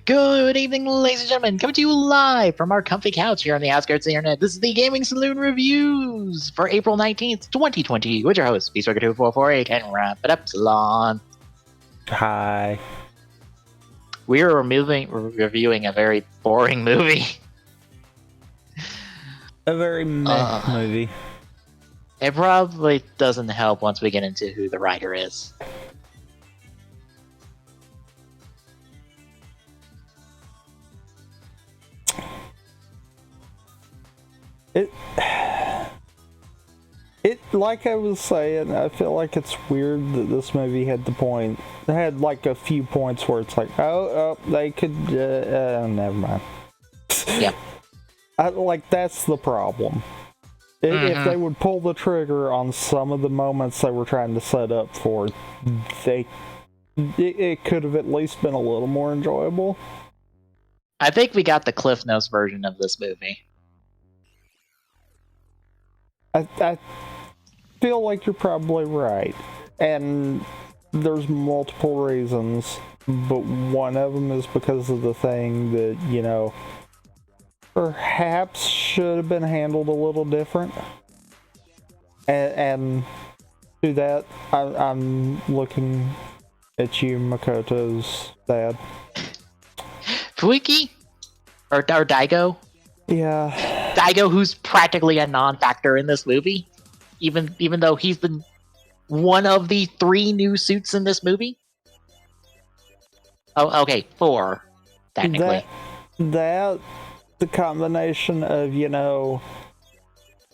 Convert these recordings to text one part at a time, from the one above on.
Good evening, ladies and gentlemen. Coming to you live from our comfy couch here on the outskirts of the internet. This is the Gaming Saloon Reviews for April 19th, 2020. With your host, Beastworker2448, and wrap it up, Salon. Hi. We are reviewing a very boring movie. A very meh movie. It probably doesn't help once we get into who the writer is. It like I was saying, I feel like it's weird that this movie had like a few points where it's like, they could, never mind. Yeah. Like, that's the problem. If they would pull the trigger on some of the moments they were trying to set up for, it could have at least been a little more enjoyable. I think we got the Cliff Notes version of this movie. I feel like you're probably right, and there's multiple reasons, but one of them is because of the thing that, you know, perhaps should have been handled a little different. And to that, I'm looking at you, Makoto's dad. Fuiki? Or Daigo? Yeah. Daigo, who's practically a non-factor in this movie, even though he's one of the 3 new suits in this movie. Oh, okay, 4, technically. That the combination of, you know,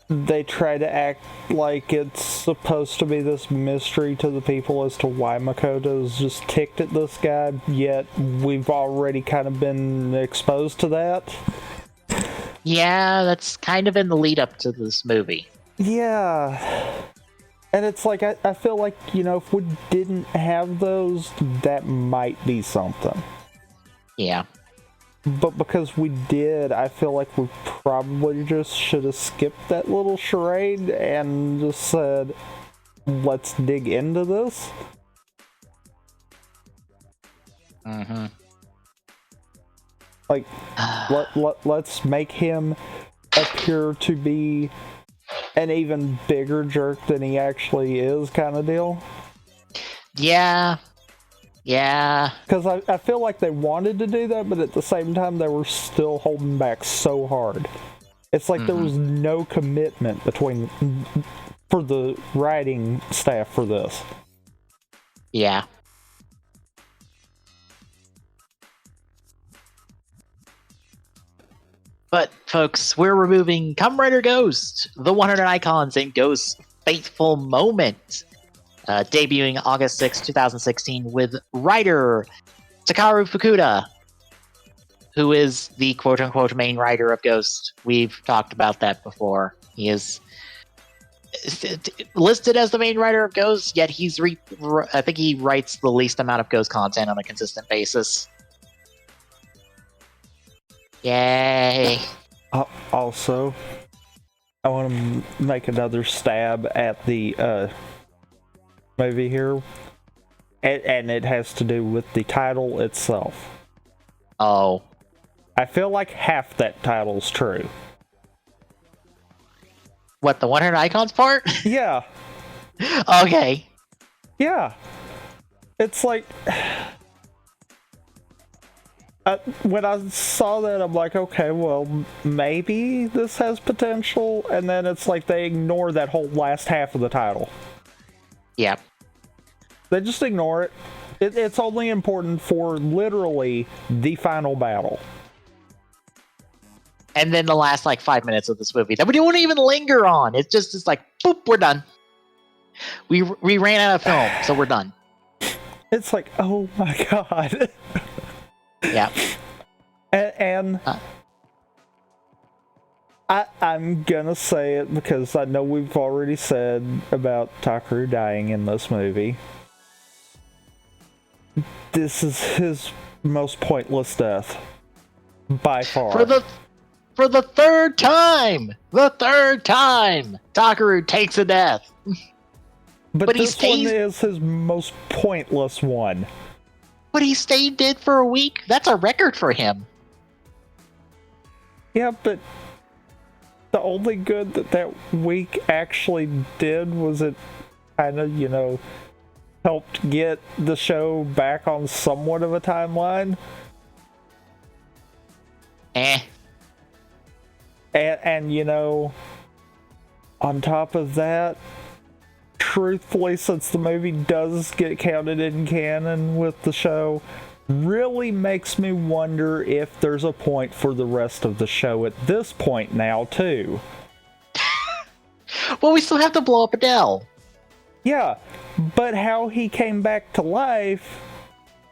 they try to act like it's supposed to be this mystery to the people as to why Makoto's just ticked at this guy, yet we've already kind of been exposed to that. Yeah, that's kind of in the lead up to this movie. Yeah. And it's like, I feel like, you know, if we didn't have those, that might be something. Yeah. But because we did, I feel like we probably just should have skipped that little charade and just said, let's dig into this. Mm-hmm. Like, let's make him appear to be an even bigger jerk than he actually is, kind of deal. Yeah. Yeah. Because I feel like they wanted to do that, but at the same time, they were still holding back so hard. It's like there was no commitment for the writing staff for this. Yeah. But, folks, we're removing Kamen Rider Ghost, the 100 Eyecons, and Ghost's Fateful Moment, debuting August 6, 2016, with writer Takaru Fukuda, who is the quote-unquote main writer of Ghost. We've talked about that before. He is listed as the main writer of Ghost, yet I think he writes the least amount of Ghost content on a consistent basis. Yay. Also, I want to make another stab at the movie here, and it has to do with the title itself. Oh. I feel like half that title's true. What, the 100 Eyecons part? Yeah. Okay. Yeah. It's like... when I saw that, I'm like, okay, well, maybe this has potential, and then it's like they ignore that whole last half of the title. Yeah. They just ignore it. It's only important for literally the final battle. And then the last, 5 minutes of this movie that we don't even linger on. It's like, boop, we're done. We ran out of film, so we're done. It's like, oh my god. Yeah. And I'm gonna say it because I know we've already said about Takaru dying in this movie. This is his most pointless death. By far. For the third time! The third time! Takaru takes a death. But this one is his most pointless one. But he stayed dead for a week? That's a record for him. Yeah, but the only good that week actually did was it kind of, helped get the show back on somewhat of a timeline. And on top of that, truthfully, since the movie does get counted in canon with the show, really makes me wonder if there's a point for the rest of the show at this point now, too. Well, we still have to blow up Adele. Yeah, but how he came back to life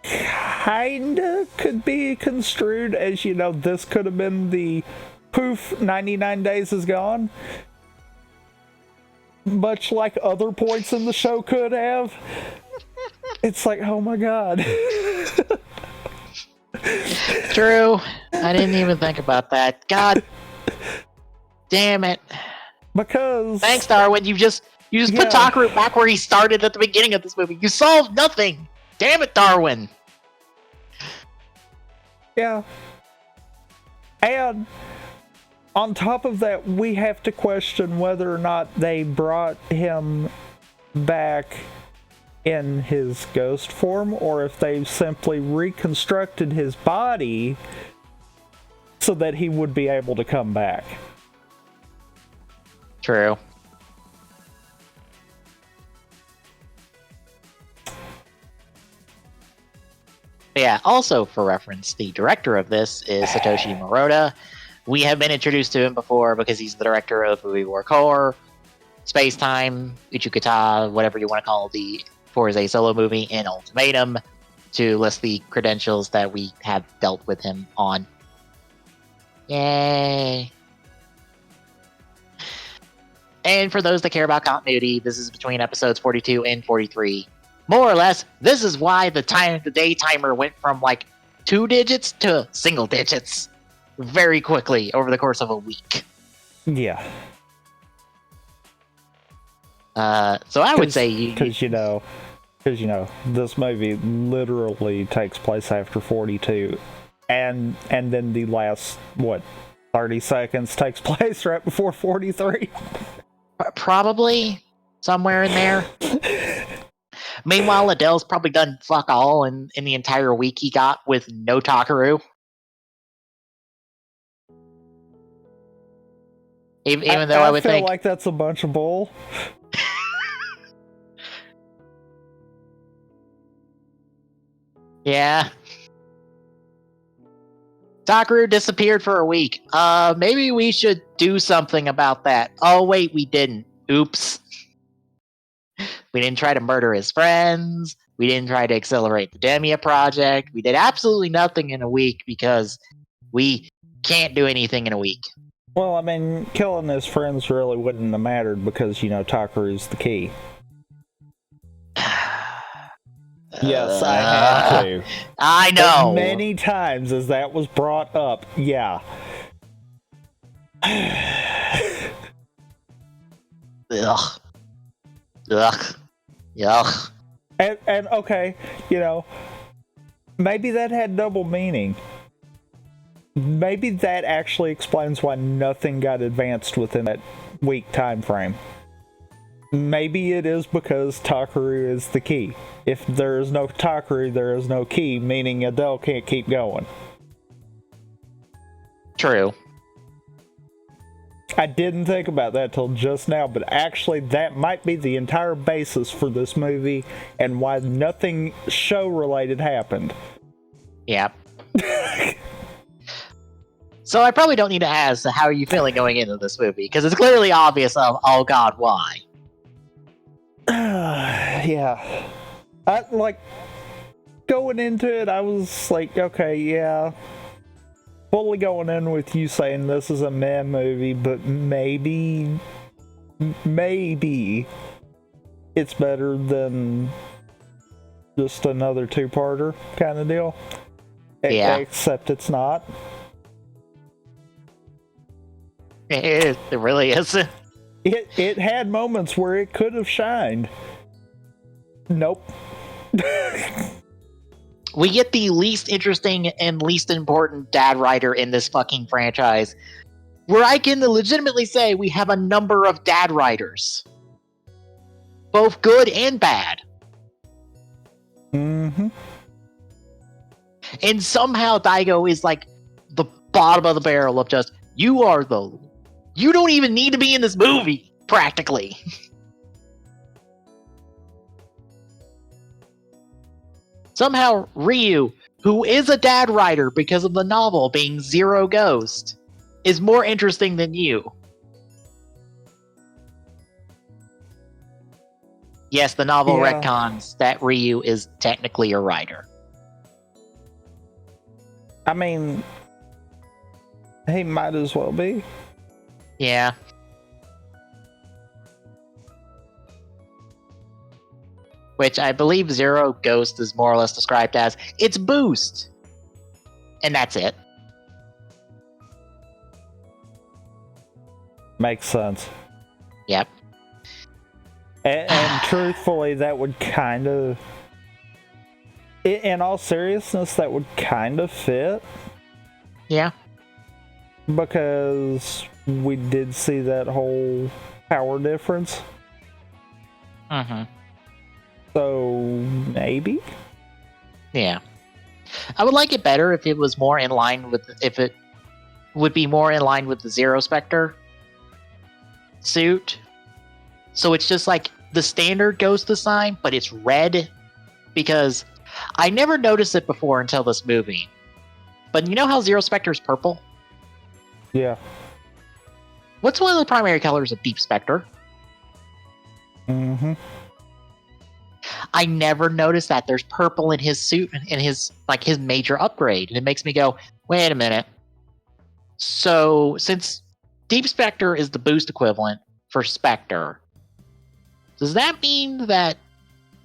kinda could be construed as, this could have been the poof, 99 days is gone. Much like other points in the show could have. It's like, oh my god. True. I didn't even think about that. God damn it. Because... Thanks, Darwin. You just put Takaru back where he started at the beginning of this movie. You solved nothing. Damn it, Darwin. Yeah. And on top of that, we have to question whether or not they brought him back in his ghost form, or if they simply reconstructed his body so that he would be able to come back. True. Yeah, also for reference, the director of this is Satoshi Murata. We have been introduced to him before because he's the director of Movie War Core, Space Time, Uchikata, whatever you want to call the Forza solo movie, and Ultimatum, to list the credentials that we have dealt with him on. Yay! And for those that care about continuity, this is between episodes 42 and 43. More or less, this is why the day timer went from like 2 digits to single digits very quickly over the course of a week. Yeah. So I would say because this movie literally takes place after 42, and then the last 30 seconds takes place right before 43. Probably somewhere in there. Meanwhile, Adele's probably done fuck all in the entire week he got with no Takaru. Even though I would feel like that's a bunch of bull. Yeah. Takaru disappeared for a week. Maybe we should do something about that. Oh, wait, we didn't. Oops. We didn't try to murder his friends. We didn't try to accelerate the Demia project. We did absolutely nothing in a week because we can't do anything in a week. Well, I mean, killing his friends really wouldn't have mattered because, Takaru's the key. Yes, I had to. I know. As many times as that was brought up, yeah. Ugh. Ugh. Yuck. And okay, maybe that had double meaning. Maybe that actually explains why nothing got advanced within that week time frame. Maybe it is because Takaru is the key. If there is no Takaru, there is no key, meaning Adele can't keep going. True. I didn't think about that till just now, but actually that might be the entire basis for this movie and why nothing show-related happened. Yep. So I probably don't need to ask, how are you feeling going into this movie? Because it's clearly obvious of, oh god, why? Yeah. Going into it, I was like, okay, yeah. Fully going in with you saying this is a meh movie, but maybe it's better than just another two-parter kind of deal. Yeah. Except it's not. It really isn't. It had moments where it could have shined. Nope. We get the least interesting and least important dad writer in this fucking franchise, where I can legitimately say we have a number of dad writers, both good and bad. Mm-hmm. And somehow Daigo is like the bottom of the barrel of just, you don't even need to be in this movie, practically. Somehow Ryu, who is a dad writer because of the novel being Zero Ghost, is more interesting than you. Yes, the novel retcons that Ryu is technically a writer. I mean, he might as well be. Yeah. Which I believe Zero Ghost is more or less described as its boost. And that's it. Makes sense. Yep. And truthfully, that would kind of... In all seriousness, that would kind of fit. Yeah. Because we did see that whole power difference. Mm-hmm. So, maybe? Yeah. I would like it better if it was more in line with... If it would be more in line with the Zero Spectre suit. So it's just like the standard Ghost design, but it's red. Because I never noticed it before until this movie. But you know how Zero Spectre is purple? Yeah. What's one of the primary colors of Deep Spectre? Mm-hmm. I never noticed that there's purple in his suit in his major upgrade, and it makes me go, wait a minute. So since Deep Spectre is the boost equivalent for Spectre, does that mean that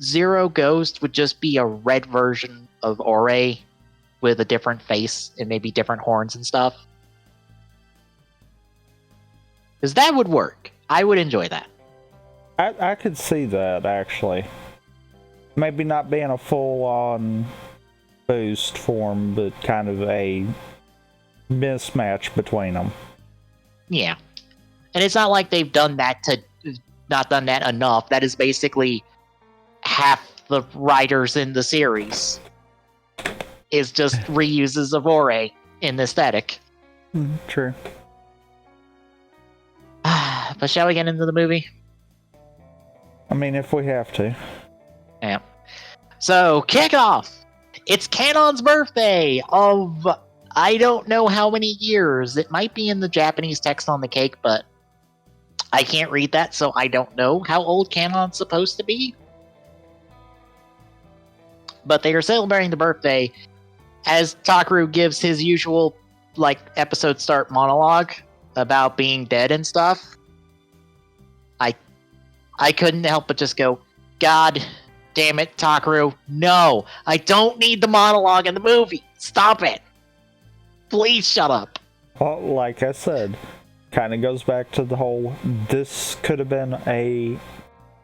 Zero Ghost would just be a red version of Ore with a different face and maybe different horns and stuff? Because that would work. I would enjoy that. I could see that, actually. Maybe not being a full-on boost form, but kind of a mismatch between them. Yeah. And it's not like they've not done that enough. That is basically half the writers in the series is just reuses of Ore in the aesthetic. True. But shall we get into the movie? I mean, if we have to. Yeah. So, kick off! It's Kanon's birthday of I don't know how many years. It might be in the Japanese text on the cake, but I can't read that, so I don't know how old Kanon's supposed to be. But they are celebrating the birthday as Takaru gives his usual, episode start monologue about being dead and stuff. I couldn't help but just go, God damn it, Takaru. No, I don't need the monologue in the movie. Stop it. Please shut up. Well, like I said, kind of goes back to the whole, this could have been a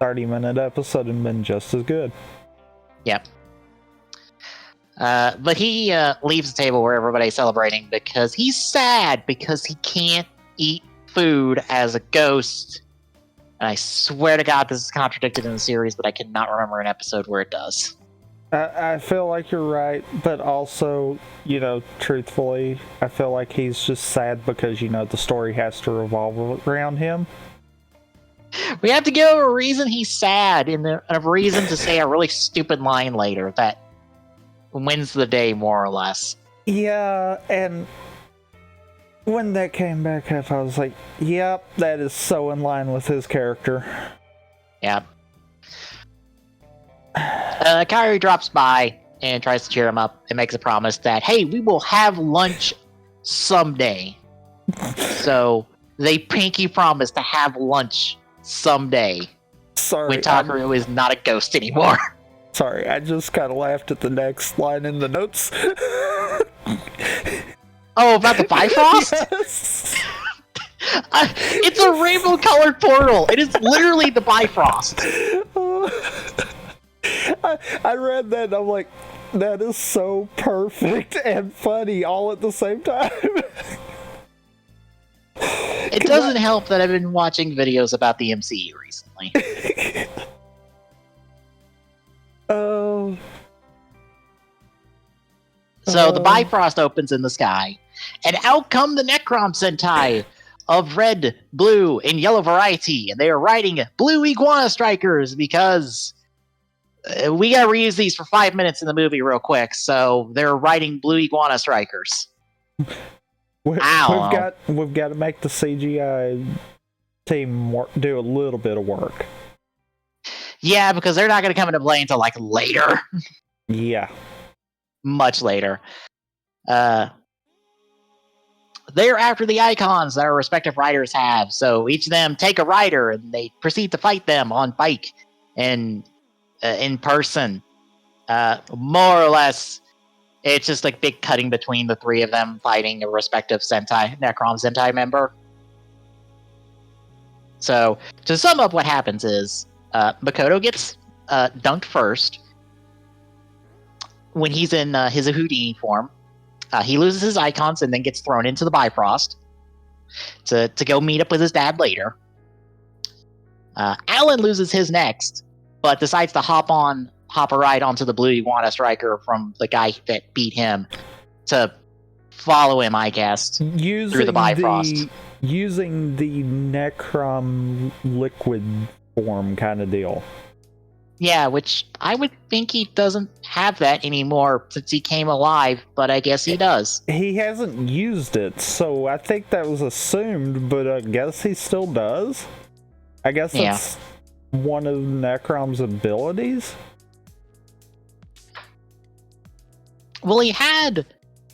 30-minute episode and been just as good. Yep. But he leaves the table where everybody's celebrating because he's sad because he can't eat food as a ghost. And I swear to God this is contradicted in the series, but I cannot remember an episode where it does. I feel like you're right, but also, truthfully, I feel like he's just sad because, the story has to revolve around him. We have to give him a reason he's sad and a reason to say a really stupid line later that wins the day, more or less. Yeah, and when that came back up, I was like, yep, that is so in line with his character. Yep. Kairi drops by and tries to cheer him up and makes a promise that, hey, we will have lunch someday. So they pinky promise to have lunch someday. Sorry. When Takaru is not a ghost anymore. Sorry, I just kind of laughed at the next line in the notes. Oh, about the Bifrost? Yes. It's a rainbow-colored portal. It is literally the Bifrost. I read that and I'm like, That is so perfect and funny all at the same time. It doesn't help that I've been watching videos about the MCU recently. Oh. So the Bifrost opens in the sky, and out come the Necrom Sentai of red, blue, and yellow variety, and they are riding blue iguana strikers because we gotta reuse these for 5 minutes in the movie real quick, so they're riding blue iguana strikers. We've got to make the CGI team do a little bit of work. Yeah, because they're not gonna come into play until like later. Yeah. Much later. They're after the Eyecons that our respective riders have, so each of them take a rider and they proceed to fight them on bike and in person. More or less, it's just like big cutting between the three of them fighting a respective Necrom Sentai member. So, to sum up what happens is, Makoto gets dunked first when he's in his Houdini form. He loses his Eyecons and then gets thrown into the Bifrost to go meet up with his dad later. Alan loses his next, but decides to hop a ride onto the Blue Iguana Striker from the guy that beat him to follow him, I guess, through the Bifrost. Using the Necrom liquid form kind of deal. Yeah, which I would think he doesn't have that anymore since he came alive, but I guess he does. He hasn't used it, so I think that was assumed, but I guess he still does. I guess that's one of Necrom's abilities. Well, he had,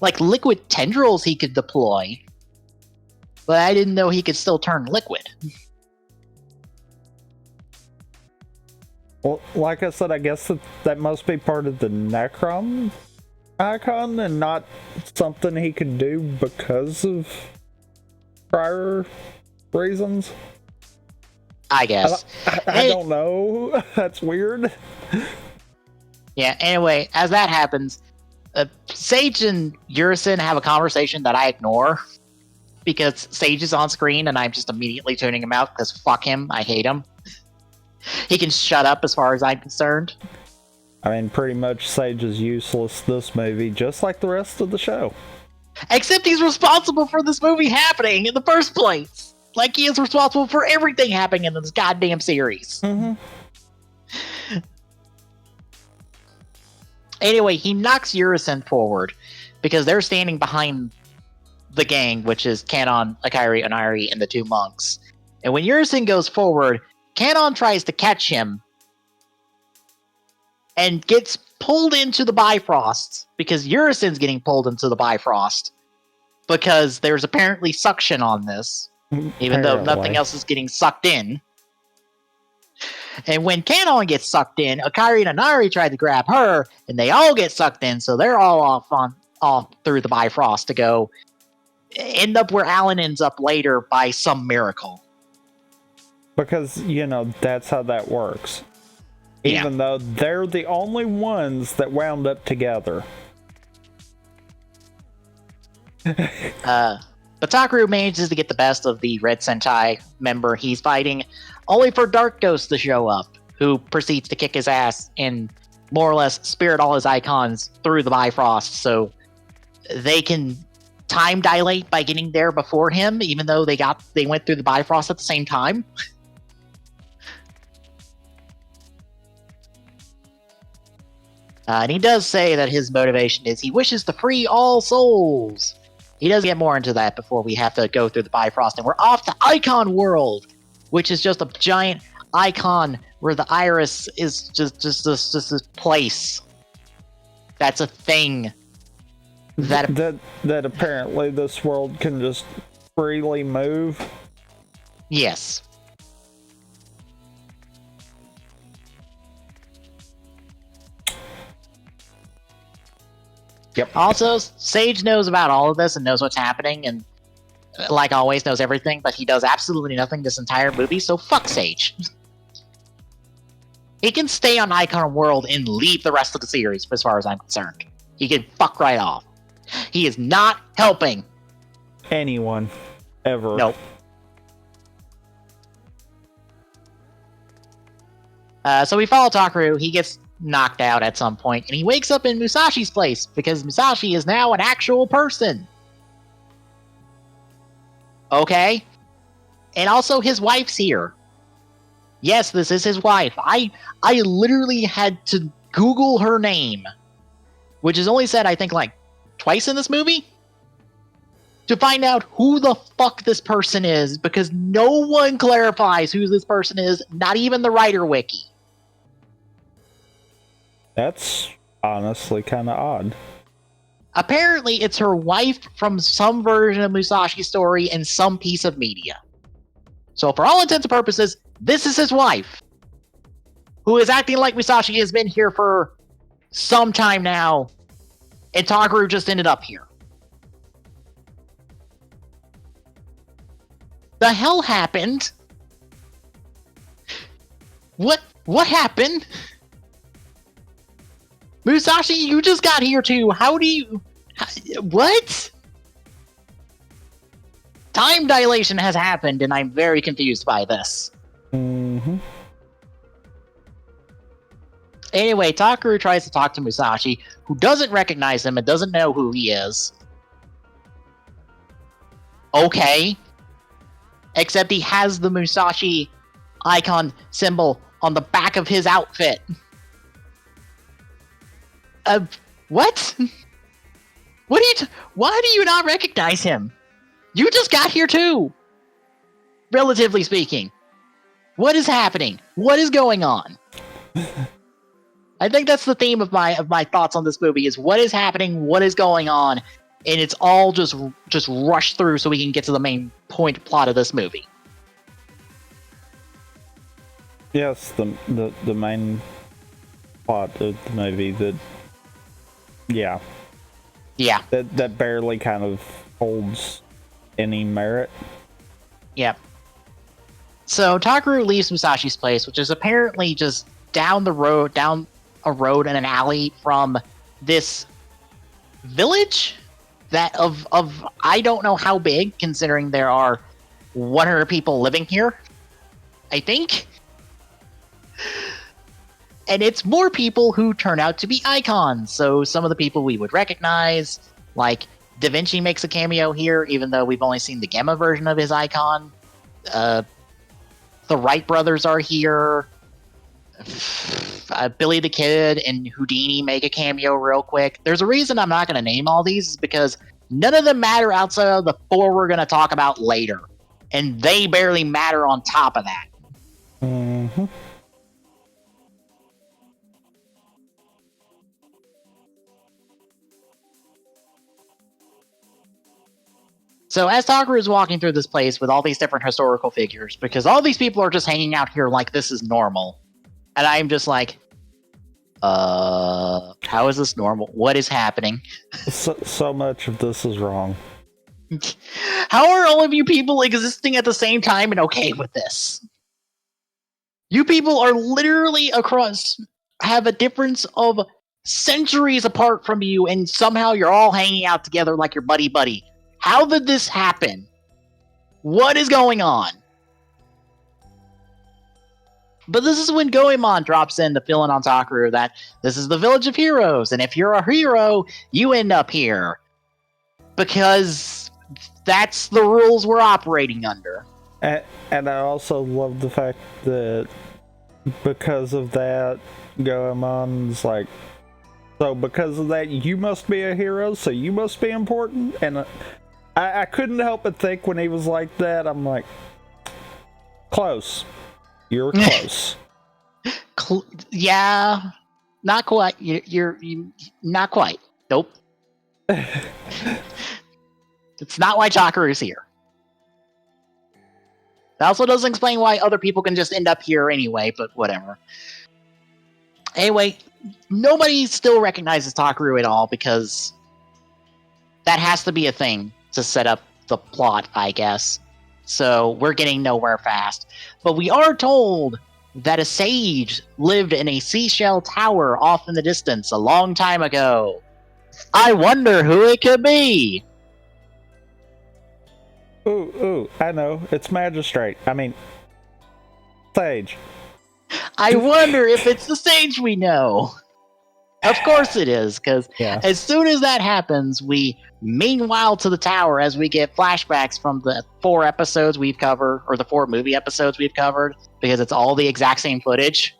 like, liquid tendrils he could deploy, but I didn't know he could still turn liquid. Well, like I said, I guess that must be part of the Necrom icon and not something he could do because of prior reasons. I guess. I don't know. That's weird. Yeah, anyway, as that happens, Sage and Urison have a conversation that I ignore because Sage is on screen and I'm just immediately tuning him out because fuck him, I hate him. He can shut up as far as I'm concerned. I mean, pretty much Sage is useless this movie, just like the rest of the show. Except he's responsible for this movie happening in the first place. Like he is responsible for everything happening in this goddamn series. Mm-hmm. Anyway, he knocks Urison forward because they're standing behind the gang, which is Kanon, Akari, Onari, and the two monks. And when Urison goes forward, Kanon tries to catch him and gets pulled into the Bifrost because Urison's getting pulled into the Bifrost because there's apparently suction on this, even though nothing else is getting sucked in. And when Kanon gets sucked in, Akari and Onari tried to grab her, and they all get sucked in, so they're all off through the Bifrost to go end up where Alan ends up later by some miracle. Because, that's how that works. Even though they're the only ones that wound up together. Batakeru manages to get the best of the Red Sentai member he's fighting, only for Dark Ghost to show up, who proceeds to kick his ass and more or less spirit all his Eyecons through the Bifrost so they can time dilate by getting there before him, even though they went through the Bifrost at the same time. And he does say that his motivation is he wishes to free all souls. He does get more into that before we have to go through the Bifrost, and we're off to Icon World, which is just a giant icon where the iris is just this place. That's a thing. That apparently this world can just freely move. Yes. Yep. Also, Sage knows about all of this and knows what's happening, and like always knows everything, but he does absolutely nothing this entire movie, so fuck Sage. He can stay on Icon World and leave the rest of the series, as far as I'm concerned. He can fuck right off. He is not helping anyone ever. Nope. So we follow Takaru. He gets knocked out at some point, and he wakes up in Musashi's place because Musashi is now an actual person. Okay? And also his wife's here. Yes, this is his wife. I literally had to Google her name, which is only said, I think, like, twice in this movie, to find out who the fuck this person is, because no one clarifies who this person is, not even the writer wiki. That's honestly kind of odd. Apparently, it's her wife from some version of Musashi's story in some piece of media. So for all intents and purposes, this is his wife, who is acting like Musashi has been here for some time now, and Takaru just ended up here. The hell happened? What happened? Musashi, you just got here too. What? Time dilation has happened, and I'm very confused by this. Mm-hmm. Anyway, Takaru tries to talk to Musashi, who doesn't recognize him and doesn't know who he is. Okay. Except he has the Musashi icon symbol on the back of his outfit. What? Why do you not recognize him? You just got here too. Relatively speaking. What is happening? What is going on? I think that's the theme of my thoughts on this movie, is what is happening, what is going on, and it's all just rushed through so we can get to the main point plot of this movie. Yes, the main plot of the movie that that barely kind of holds any merit. Yep. So Takaru leaves Musashi's place, which is apparently just down a road in an alley from this village that of I don't know how big, considering there are 100 people living here, I think. And it's more people who turn out to be icons. So some of the people we would recognize, like Da Vinci makes a cameo here, even though we've only seen the Gamma version of his icon. The Wright brothers are here. Billy the Kid and Houdini make a cameo real quick. There's a reason I'm not going to name all these, is because none of them matter outside of the four we're going to talk about later. And they barely matter on top of that. Mm-hmm. So as Takaru is walking through this place with all these different historical figures, because all these people are just hanging out here like this is normal. And I'm just like, how is this normal? What is happening? So much of this is wrong. How are all of you people existing at the same time and okay with this? You people are literally have a difference of centuries apart from you, and somehow you're all hanging out together like your buddy. How did this happen? What is going on? But this is when Goemon drops in to fill in on Takaru that this is the Village of Heroes, and if you're a hero, you end up here. Because that's the rules we're operating under. And I also love the fact that because of that, Goemon's like, so because of that, you must be a hero, so you must be important? And I couldn't help but think when he was like that, I'm like, close. You're close. Yeah, not quite. You're not quite. Nope. It's not why Takaru is here. That also doesn't explain why other people can just end up here anyway, but whatever. Anyway, nobody still recognizes Takaru at all, because that has to be a thing to set up the plot, I guess. So we're getting nowhere fast. But we are told that a sage lived in a seashell tower off in the distance a long time ago. I wonder who it could be. Ooh, I know. It's Magistrate. I mean, Sage. I wonder if it's the sage we know. Of course it is, because as soon as that happens, we meanwhile to the tower as we get flashbacks from the 4 episodes we've covered, or the 4 movie episodes we've covered, because it's all the exact same footage.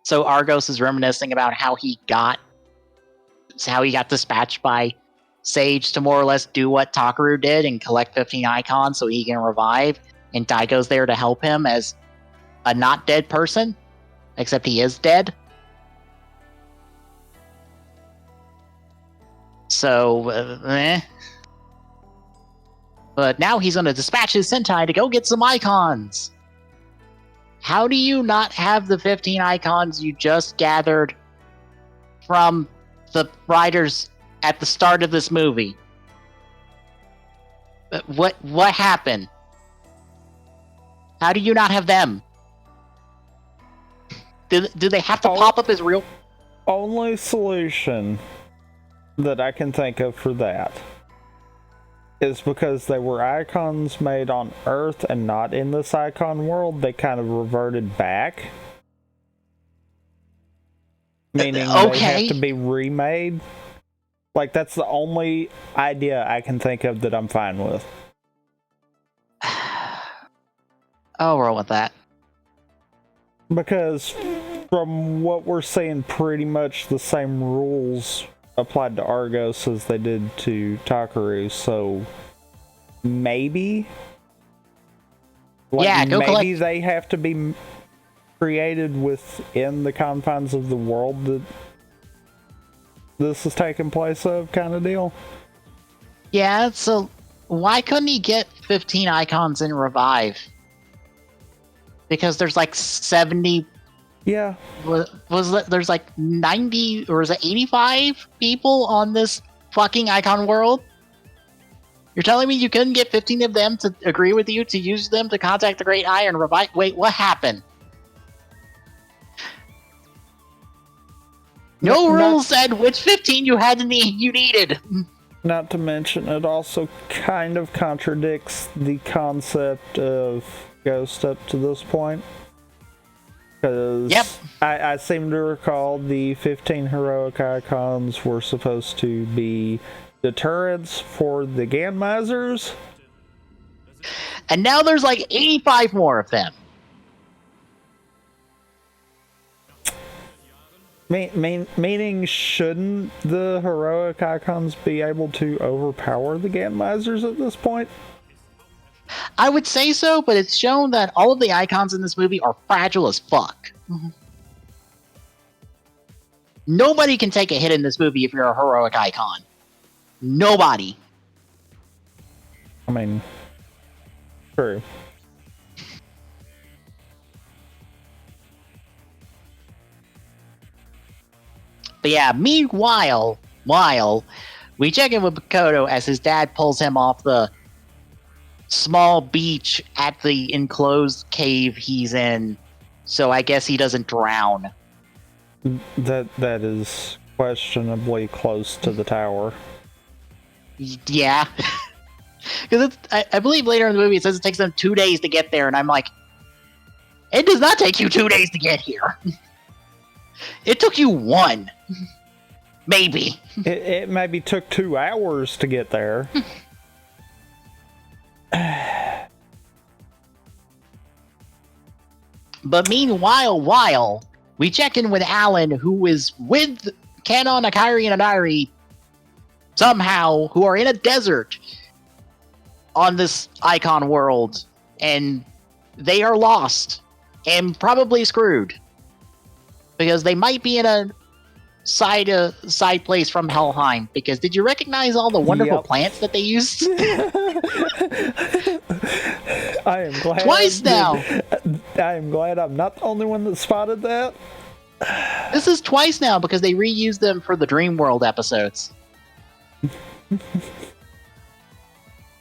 So Argos is reminiscing about how he got dispatched by Sage to more or less do what Takaru did and collect 15 icons so he can revive, and Daigo's there to help him as a not dead person, except he is dead. So, But now he's going to dispatch his Sentai to go get some icons. How do you not have the 15 icons you just gathered from the writers at the start of this movie? What happened? How do you not have them? Do they have to pop up as real? Only solution that I can think of for that is because they were icons made on Earth and not in this icon world. They kind of reverted back. Meaning they have to be remade. Like, that's the only idea I can think of that I'm fine with. I'll roll with that. Because from what we're seeing, pretty much the same rules applied to Argos as they did to Takaru, so maybe maybe they have to be created within the confines of the world that this is taking place of, kind of deal. Yeah, so why couldn't he get 15 icons in Revive? Because there's like 70. Yeah. There's like 90 or is it 85 people on this fucking icon world? You're telling me you couldn't get 15 of them to agree with you to use them to contact the Great Eye and revive? Wait, what happened? No rules said which 15 you needed. Not to mention, it also kind of contradicts the concept of Ghost up to this point. Because I seem to recall the 15 heroic icons were supposed to be deterrents for the Ganmizers. And now there's like 85 more of them. Meaning, shouldn't the heroic icons be able to overpower the Ganmizers at this point? I would say so, but it's shown that all of the icons in this movie are fragile as fuck. Mm-hmm. Nobody can take a hit in this movie if you're a heroic icon. Nobody. I mean, true. But yeah, meanwhile, we check in with Makoto as his dad pulls him off the small beach at the enclosed cave he's in, so I guess he doesn't drown. That is questionably close to the tower. Yeah. Because I believe later in the movie it says it takes them 2 days to get there, and I'm like, it does not take you 2 days to get here. It took you 1. Maybe. It maybe took 2 hours to get there. But meanwhile, we check in with Alan, who is with Kanon, Akari, and Adari somehow, who are in a desert on this icon world, and they are lost and probably screwed because they might be in a side place from Helheim. Because did you recognize all the wonderful plants that they used? I am glad. Twice now. I am glad I'm not the only one that spotted that. This is twice now because they reused them for the Dream World episodes.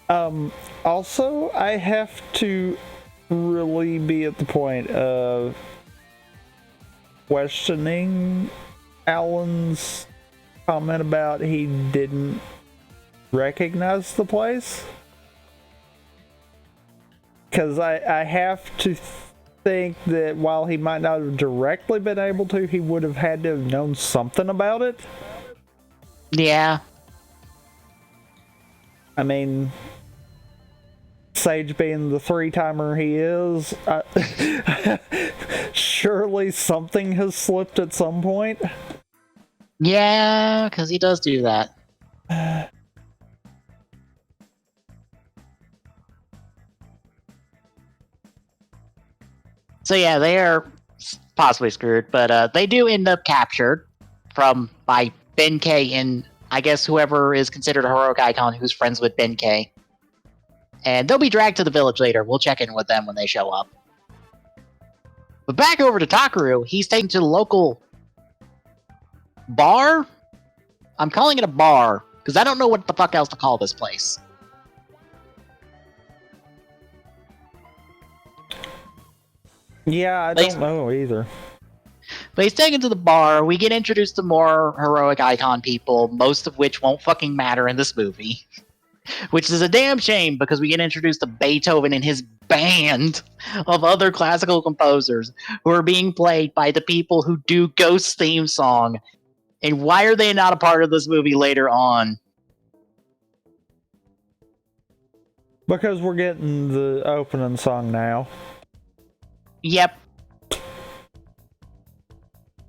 Also, I have to really be at the point of questioning Alan's comment about he didn't recognize the place. Because I have to think that while he might not have directly been able to, he would have had to have known something about it. Yeah. I mean, Sage being the three-timer he is, surely something has slipped at some point. Yeah, because he does do that. So yeah, they are possibly screwed, but they do end up captured by Benkei and I guess whoever is considered a heroic icon who's friends with Benkei. And they'll be dragged to the village later. We'll check in with them when they show up. But back over to Takaru, he's taken to the local bar? I'm calling it a bar, because I don't know what the fuck else to call this place. Yeah, I don't know either. But he's taken to the bar. We get introduced to more heroic icon people, most of which won't fucking matter in this movie. Which is a damn shame, because we get introduced to Beethoven and his band of other classical composers who are being played by the people who do Ghost's theme song. And why are they not a part of this movie later on? Because we're getting the opening song now. Yep.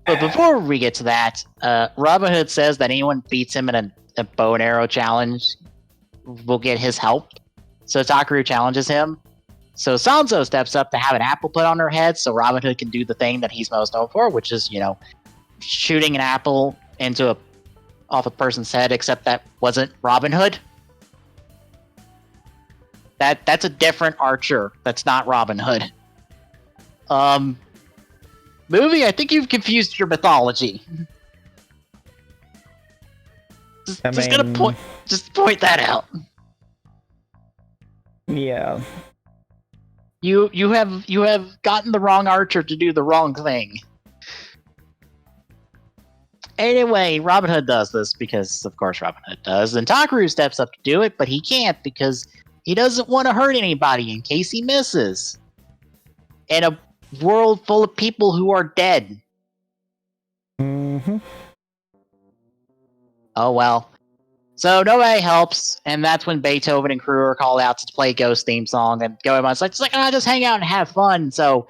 But before we get to that, Robin Hood says that anyone beats him in a bow and arrow challenge will get his help. So Takaru challenges him. So Sanzo steps up to have an apple put on her head so Robin Hood can do the thing that he's most known for, which is, shooting an apple off a person's head, except that wasn't Robin Hood. That's a different archer. That's not Robin Hood. Movie, I think you've confused your mythology. Just point that out. Yeah. You have gotten the wrong archer to do the wrong thing. Anyway, Robin Hood does this because, of course, Robin Hood does. And Takaru steps up to do it, but he can't because he doesn't want to hurt anybody in case he misses. In a world full of people who are dead. Mm-hmm. Oh well. So nobody helps, and that's when Beethoven and crew are called out to play Ghost theme song, and Goemon's like, just hang out and have fun. So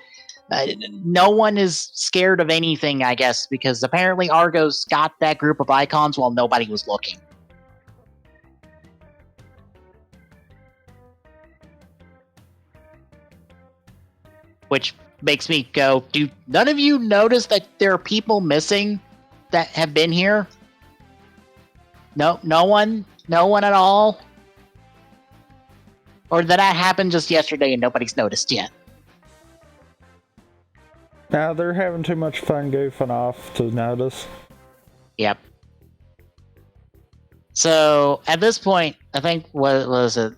no one is scared of anything, I guess, because apparently Argos got that group of Eyecons while nobody was looking. Which makes me go, do none of you notice that there are people missing that have been here? No one at all? Or did that happen just yesterday and nobody's noticed yet? Now they're having too much fun goofing off to notice. Yep. So, at this point, I think, what was it?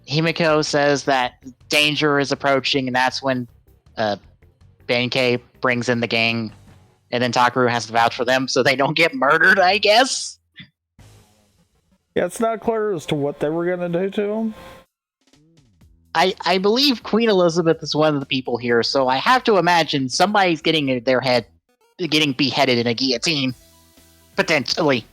Himiko says that danger is approaching, and that's when Benkei brings in the gang, and then Takaru has to vouch for them so they don't get murdered, I guess? Yeah, it's not clear as to what they were going to do to them. I believe Queen Elizabeth is one of the people here, so I have to imagine somebody's getting beheaded in a guillotine. Potentially.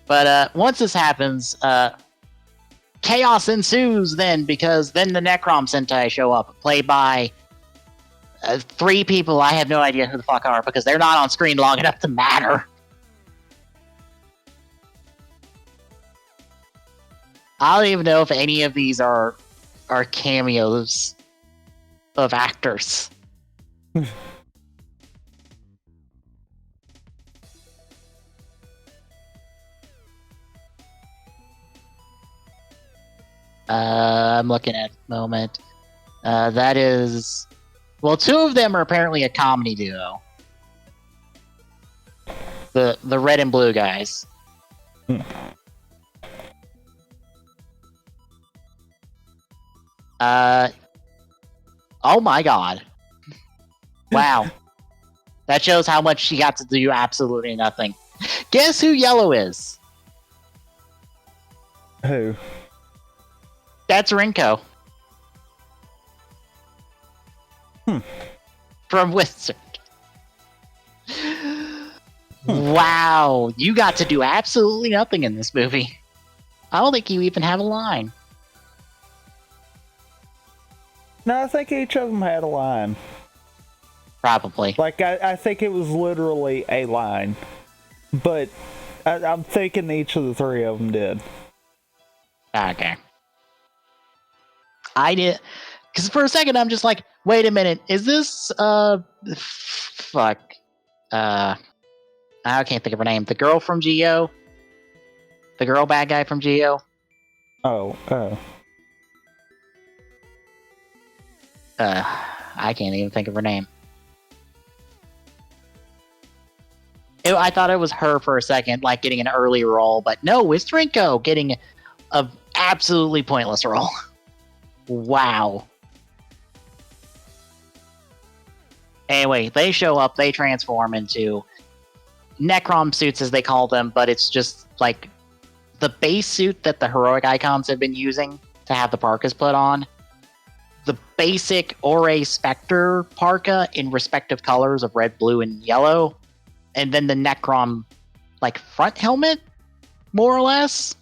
But once this happens, chaos ensues then, because then the Necrom Sentai show up, played by 3 people I have no idea who the fuck are, because they're not on screen long enough to matter. I don't even know if any of these are cameos of actors. I'm looking at the moment. That is... Well, 2 of them are apparently a comedy duo. The red and blue guys. Oh my god. Wow. That shows how much she got to do absolutely nothing. Guess who yellow is? Who? That's Rinko. From Wizard. Wow, you got to do absolutely nothing in this movie. I don't think you even have a line. No, I think each of them had a line. Probably. Like, I think it was literally a line. But I'm thinking each of the three of them did. Okay. I did... Because for a second, I'm just like, wait a minute, is this, fuck. I can't think of her name. The girl from Geo? The girl bad guy from Geo? Oh. I can't even think of her name. I thought it was her for a second, like getting an early role, but no, it's Rinko getting a absolutely pointless role. Wow. Anyway, they show up, they transform into Necrom suits, as they call them, but it's just like the base suit that the heroic icons have been using to have the parkas put on. The basic Ore Spectre parka in respective colors of red, blue, and yellow. And then the Necrom, like, front helmet, more or less.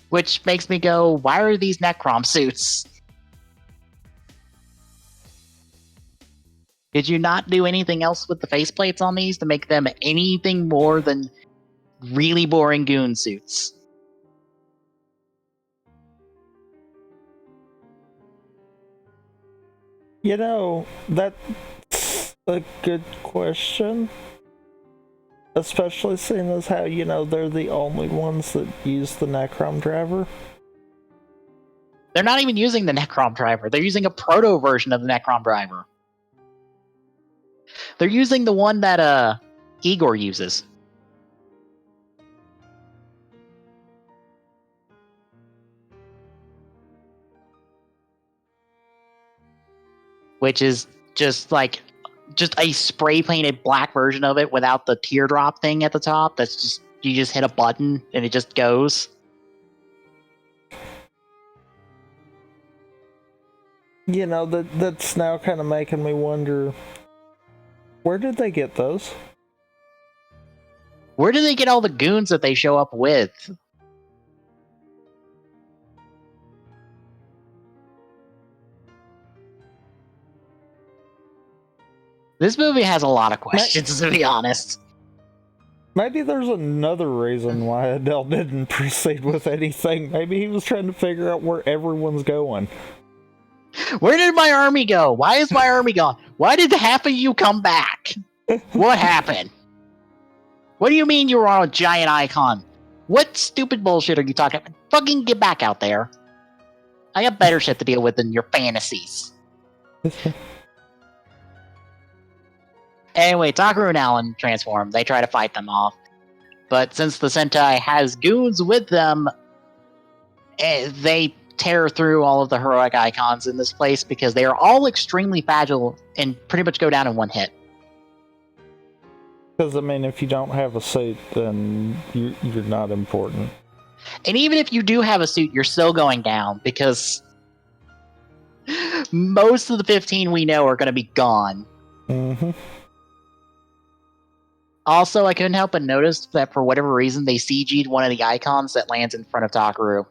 Which makes me go, why are these Necrom suits? Did you not do anything else with the faceplates on these to make them anything more than really boring goon suits? You know, that's a good question. Especially seeing as how, they're the only ones that use the Necrom driver. They're not even using the Necrom driver. They're using a proto version of the Necrom driver. They're using the one that Igor uses. Which is just a spray painted black version of it without the teardrop thing at the top. That's just, you just hit a button and it just goes. That's now kind of making me wonder, where did they get those? Where do they get all the goons that they show up with? This movie has a lot of questions, to be honest. Maybe there's another reason why Adele didn't proceed with anything. Maybe he was trying to figure out where everyone's going. Where did my army go? Why is my army gone? Why did half of you come back? What happened? What do you mean you were on a giant icon? What stupid bullshit are you talking about? Fucking get back out there. I got better shit to deal with than your fantasies. Anyway, Takaru and Alan transform. They try to fight them off. But since the Sentai has goons with them, they tear through all of the heroic icons in this place because they are all extremely fragile and pretty much go down in one hit. Because, if you don't have a suit, then you're not important. And even if you do have a suit, you're still going down because most of the 15 we know are going to be gone. Mm-hmm. Also, I couldn't help but notice that for whatever reason, they CG'd one of the icons that lands in front of Takaru.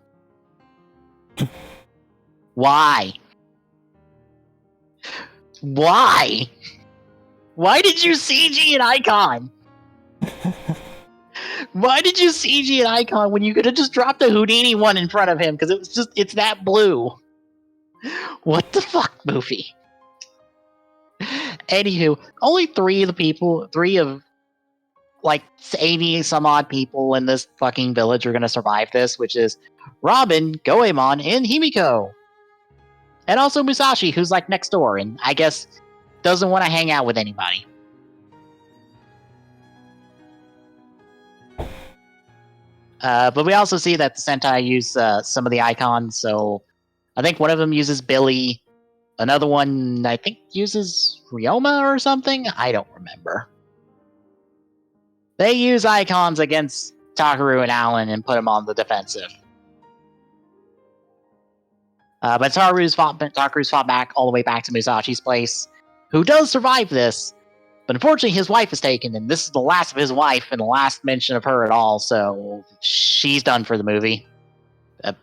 Why? Why? Why did you CG an icon? Why did you CG an icon when you could have just dropped the Houdini one in front of him? Because it's that blue. What the fuck, movie? Anywho, only three of like 80 some odd people in this fucking village are gonna survive this, which is Robin, Goemon, and Himiko. And also Musashi, who's like next door and I guess doesn't want to hang out with anybody. But we also see that the Sentai use some of the icons. So I think one of them uses Billy. Another one, I think, uses Ryoma or something. I don't remember. They use icons against Takaru and Alan and put them on the defensive. But Takaru's fought back all the way back to Musashi's place, who does survive this. But unfortunately, his wife is taken, and this is the last of his wife and the last mention of her at all, so she's done for the movie.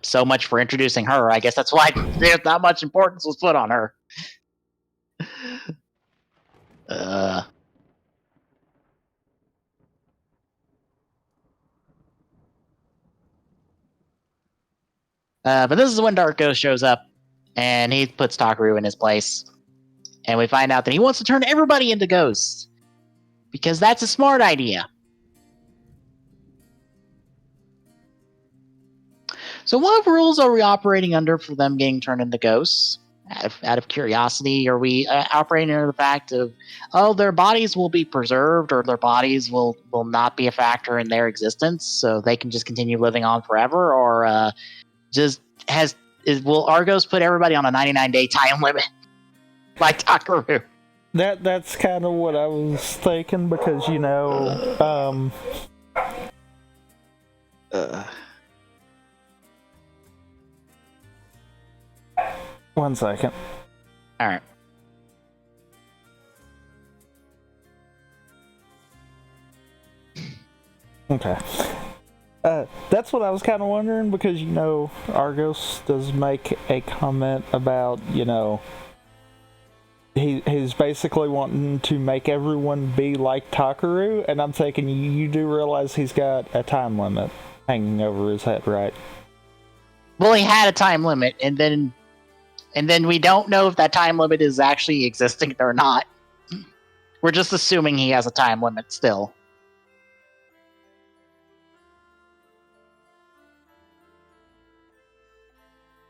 So much for introducing her. I guess that's why there's not much importance was put on her. But this is when Dark Ghost shows up, and he puts Takaru in his place. And we find out that he wants to turn everybody into ghosts, because that's a smart idea. So what rules are we operating under for them getting turned into ghosts? Out of curiosity, are we operating under the fact of, oh, their bodies will be preserved, or their bodies will not be a factor in their existence, so they can just continue living on forever? Or will Argos put everybody on a 99-day time limit like Takaru? That's kind of what I was thinking, because one second. All right. Okay. That's what I was kind of wondering, because Argos does make a comment about he's basically wanting to make everyone be like Takaru, and I'm thinking you do realize he's got a time limit hanging over his head, right? Well, he had a time limit, and then we don't know if that time limit is actually existing or not. We're just assuming he has a time limit still.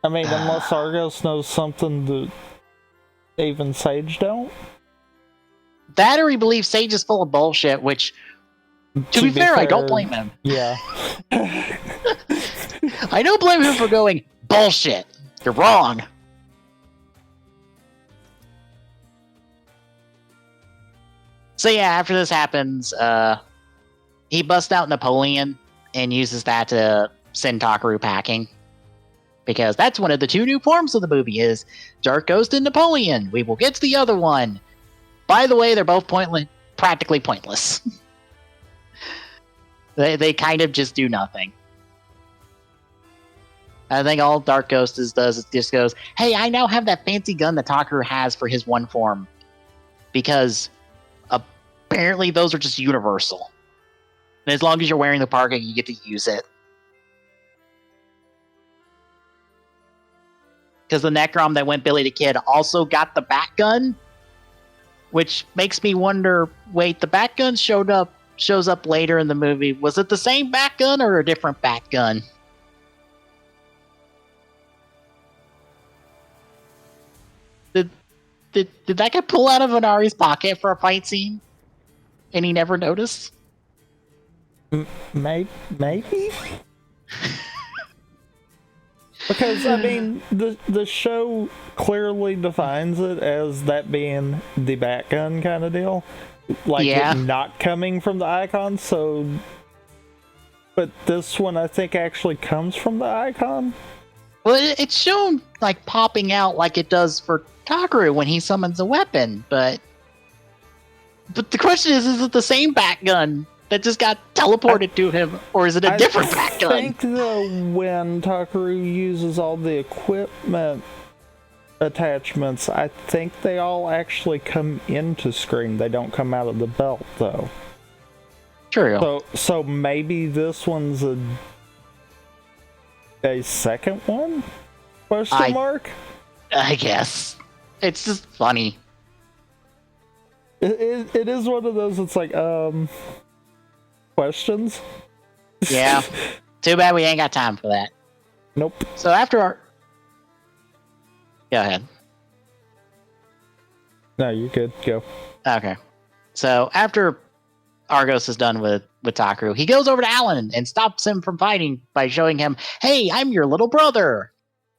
I mean, unless Argos knows something that even Sage don't. That, or he believes Sage is full of bullshit, which, to be fair, I don't blame him. Yeah. I don't blame him for going, bullshit, you're wrong. So yeah, after this happens, he busts out Napoleon and uses that to send Takaru packing. Because that's one of the two new forms of the movie is Dark Ghost and Napoleon. We will get to the other one. By the way, they're both practically pointless. They kind of just do nothing. I think all Dark Ghost does is just goes, hey, I now have that fancy gun that Takaru has for his one form. Because apparently those are just universal. And as long as you're wearing the parka, you get to use it. Because the Necrom that went Billy the Kid also got the bat gun, which makes me wonder, wait, the bat gun shows up later in the movie. Was it the same bat gun or a different bat gun? Did that get pulled out of Anari's pocket for a fight scene? And he never noticed? Maybe? Because, I mean, the show clearly defines it as that being the Batgun kind of deal. Like, yeah. it not coming from the Eyecons, so... But this one, I think, actually comes from the Eyecon. Well, it's shown, like, popping out like it does for Takaru when he summons a weapon, but the question is it the same Batgun that just got teleported to him, or is it a different Batgun? I think, though, when Takaru uses all the equipment attachments, I think they all actually come into screen. They don't come out of the belt, though. True. So maybe this one's a second one? Question mark? I guess. It's just funny. It is one of those, it's like, questions? Yeah. Too bad we ain't got time for that. Nope. So after our... Go ahead. No, you're good. Go. Okay. So after Argos is done with Takaru, he goes over to Alan and stops him from fighting by showing him, "Hey, I'm your little brother.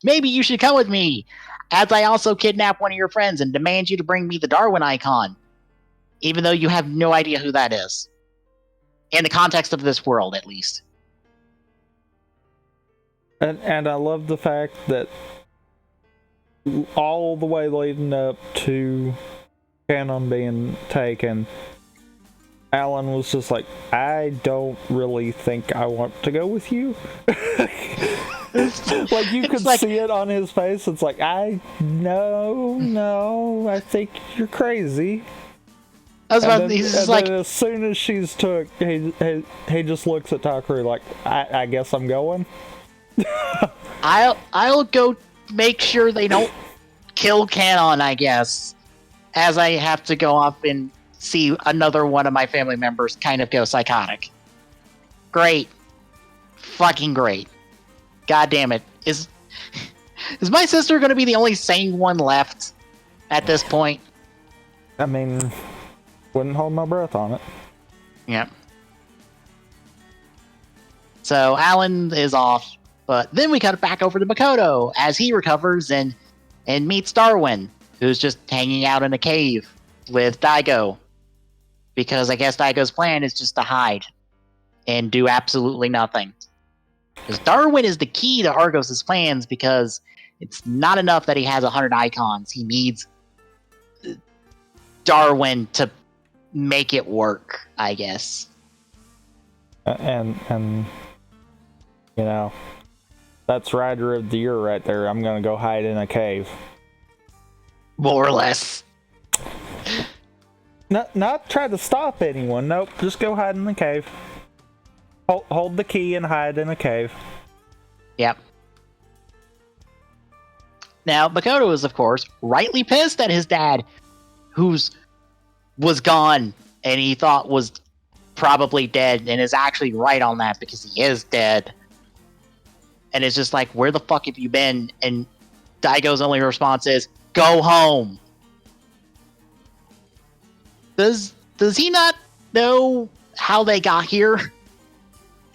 Maybe you should come with me, as I also kidnap one of your friends and demand you to bring me the Darwin icon, even though you have no idea who that is. In the context of this world, at least." And I love the fact that all the way leading up to Kamen being taken, Alan was just like, "I don't really think I want to go with you." Like, you could see it on his face. It's like, no, I think you're crazy. As soon as she's took, he just looks at Takaru like, I guess I'm going. I'll go make sure they don't kill Kanon, I guess, as I have to go off and see another one of my family members kind of go psychotic. Great. Fucking great. God damn it. Is my sister going to be the only sane one left at this point? I mean, wouldn't hold my breath on it. Yeah. So Alan is off, but then we cut back over to Makoto as he recovers and meets Darwin, who's just hanging out in a cave with Daigo. Because I guess Daigo's plan is just to hide and do absolutely nothing. Because Darwin is the key to Argos' plans, because it's not enough that he has 100 icons. He needs Darwin to make it work, I guess. And you know, that's Rider of the Year right there. I'm gonna go hide in a cave. More or less. Not try to stop anyone. Nope, just go hide in the cave. Hold the key and hide in a cave. Yep. Now, Makoto is, of course, rightly pissed at his dad, was gone and he thought was probably dead, and is actually right on that because he is dead. And it's just like, where the fuck have you been? And Daigo's only response is, "Go home." Does he not know how they got here?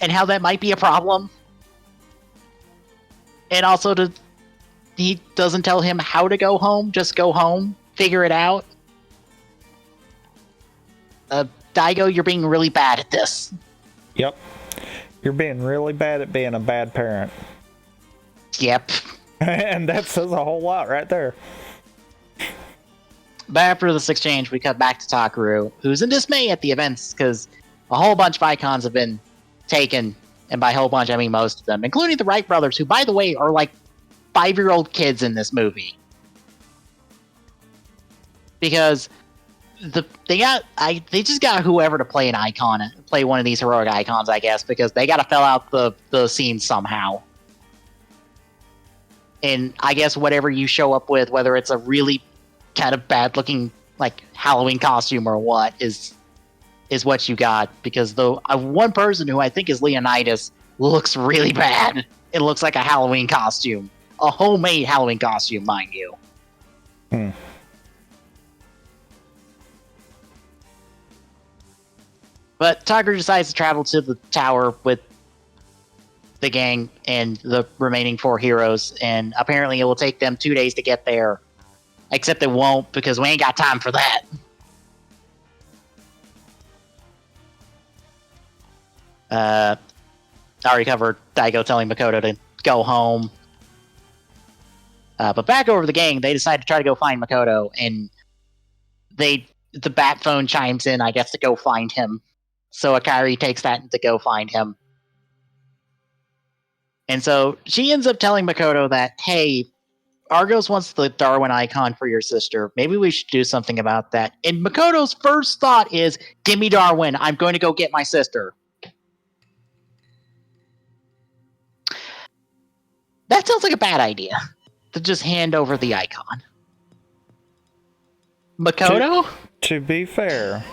And how that might be a problem? And also, he doesn't tell him how to go home, just go home, figure it out. Daigo, you're being really bad at this. Yep. You're being really bad at being a bad parent. Yep. And that says a whole lot right there. But after this exchange, we cut back to Takaru, who's in dismay at the events, because a whole bunch of icons have been taken, and by a whole bunch, I mean most of them, including the Wright brothers, who, by the way, are like 5-year-old kids in this movie. Because they just got whoever to play an icon, play one of these heroic icons, I guess, because they got to fill out the scene somehow. And I guess whatever you show up with, whether it's a really kind of bad looking like Halloween costume or what, is what you got. Because though one person who I think is Leonidas looks really bad. It looks like a Halloween costume, a homemade Halloween costume, mind you. But Tiger decides to travel to the tower with the gang and the remaining 4 heroes, and apparently it will take them 2 days to get there. Except it won't, because we ain't got time for that. I already covered Daigo telling Makoto to go home. But back over the gang, they decide to try to go find Makoto, and the bat phone chimes in, I guess, to go find him. So Akari takes that to go find him. And so she ends up telling Makoto that, hey, Argos wants the Darwin icon for your sister. Maybe we should do something about that. And Makoto's first thought is, give me Darwin. I'm going to go get my sister. That sounds like a bad idea, to just hand over the icon. Makoto? To be fair,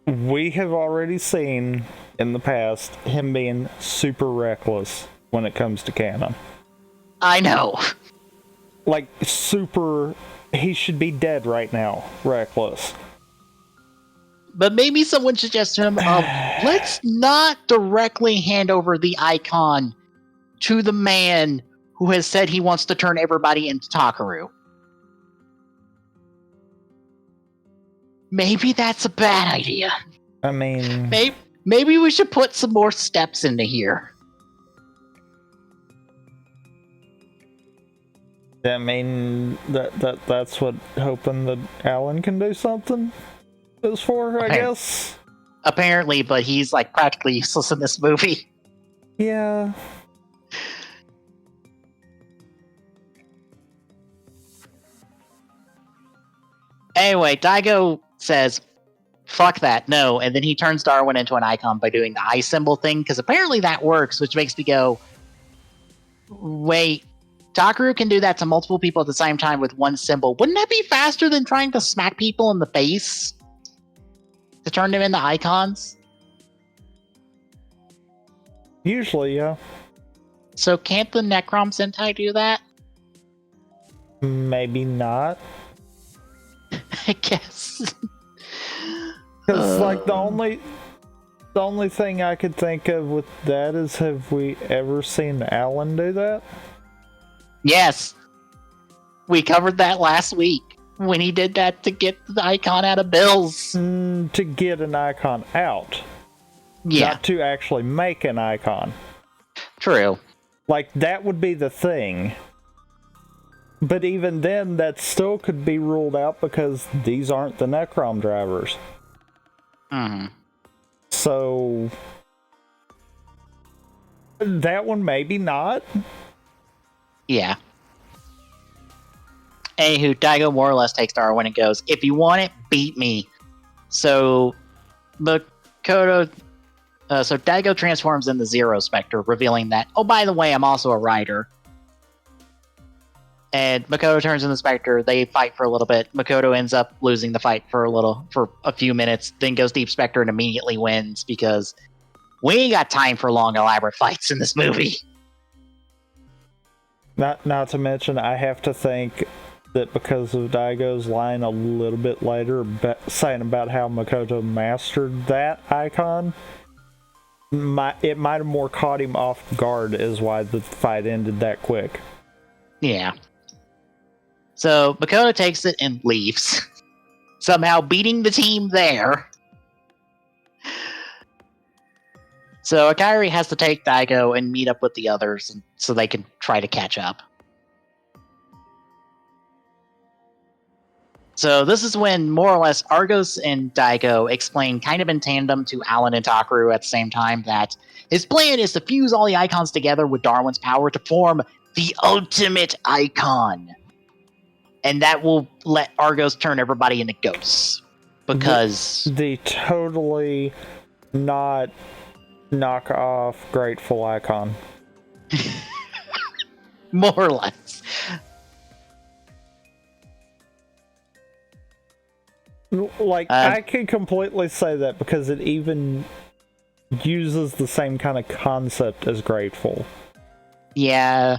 we have already seen in the past him being super reckless when it comes to Kamen. I know. Like, super, he should be dead right now, reckless. But maybe someone suggests to him, let's not directly hand over the icon to the man who has said he wants to turn everybody into Takaru. Maybe that's a bad idea. I mean, maybe we should put some more steps into here. I mean, that's what hoping that Alan can do something is for, I guess. Apparently, but he's like practically useless in this movie. Yeah. Anyway, Daigo says, fuck that, no, and then he turns Darwin into an icon by doing the eye symbol thing, because apparently that works, which makes me go, wait, Takaru can do that to multiple people at the same time with one symbol. Wouldn't that be faster than trying to smack people in the face to turn them into icons? Usually, yeah. So can't the Necrom Sentai do that? Maybe not. I guess. Because, like, the only thing I could think of with that is, have we ever seen Alan do that? Yes. We covered that last week when he did that to get the icon out of Bill's. To get an icon out. Yeah. Not to actually make an icon. True. Like, that would be the thing. But even then, that still could be ruled out because these aren't the Necrom drivers. Mm-hmm. So... that one maybe not. Yeah. Anywho, Daigo more or less takes Darwin and goes, if you want it, beat me. So, Makoto... so Daigo transforms into Zero Spectre, revealing that, oh, by the way, I'm also a rider. And Makoto turns into Spectre. They fight for a little bit. Makoto ends up losing the fight for a few minutes, then goes Deep Spectre and immediately wins because we ain't got time for long, elaborate fights in this movie. Not to mention, I have to think that because of Daigo's line a little bit later saying about how Makoto mastered that icon, it might have more caught him off guard is why the fight ended that quick. Yeah. So Makoto takes it and leaves, somehow beating the team there. So Akari has to take Daigo and meet up with the others so they can try to catch up. So this is when more or less Argos and Daigo explain kind of in tandem to Alan and Takaru at the same time that his plan is to fuse all the icons together with Darwin's power to form the ultimate icon. And that will let Argos turn everybody into ghosts. Because... The totally not knock-off Grateful icon. More or less. Like, I can completely say that because it even uses the same kind of concept as Grateful. Yeah.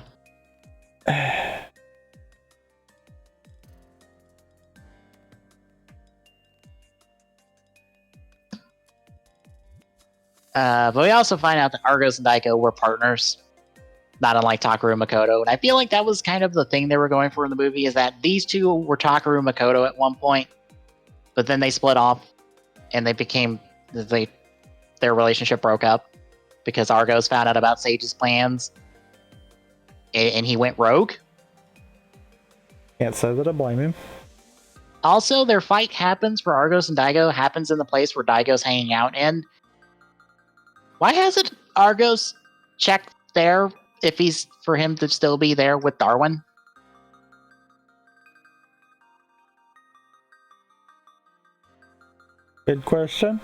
But we also find out that Argos and Daigo were partners, not unlike Takaru and Makoto. And I feel like that was kind of the thing they were going for in the movie, is that these two were Takaru and Makoto at one point, but then they split off, and their relationship broke up because Argos found out about Sage's plans, and he went rogue. Can't say that I blame him. Also, their fight happens for Argos and Daigo happens in the place where Daigo's hanging out in. Why hasn't Argos checked there if he's for him to still be there with Darwin? Good question.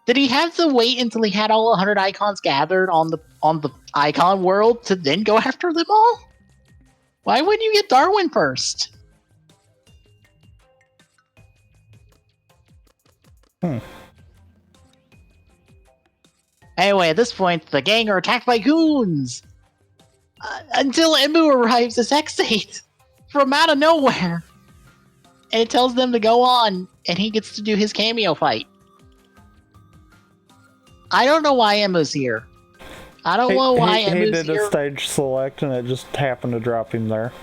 Did he have to wait until he had all 100 icons gathered on the icon world to then go after them all? Why wouldn't you get Darwin first? Anyway, at this point, the gang are attacked by goons! Until Embu arrives as X8 from out of nowhere. and it tells them to go on, and he gets to do his cameo fight. I don't know why Emma's here. I don't know why Emma's he did here. a stage select, and it just happened to drop him there.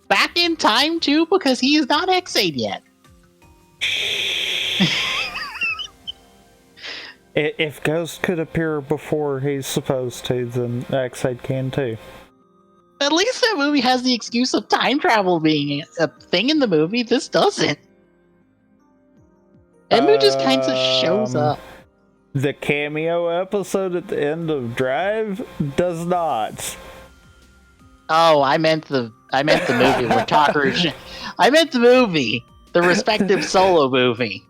Back in time, too, because he is not X8 yet. If Ghost could appear before he's supposed to, then X8 can too. At least that movie has the excuse of time travel being a thing in the movie. This doesn't. Emu just kind of shows up. The cameo episode at the end of Drive does not. Oh, I meant the movie where Tucker. I meant the movie, the respective solo movie.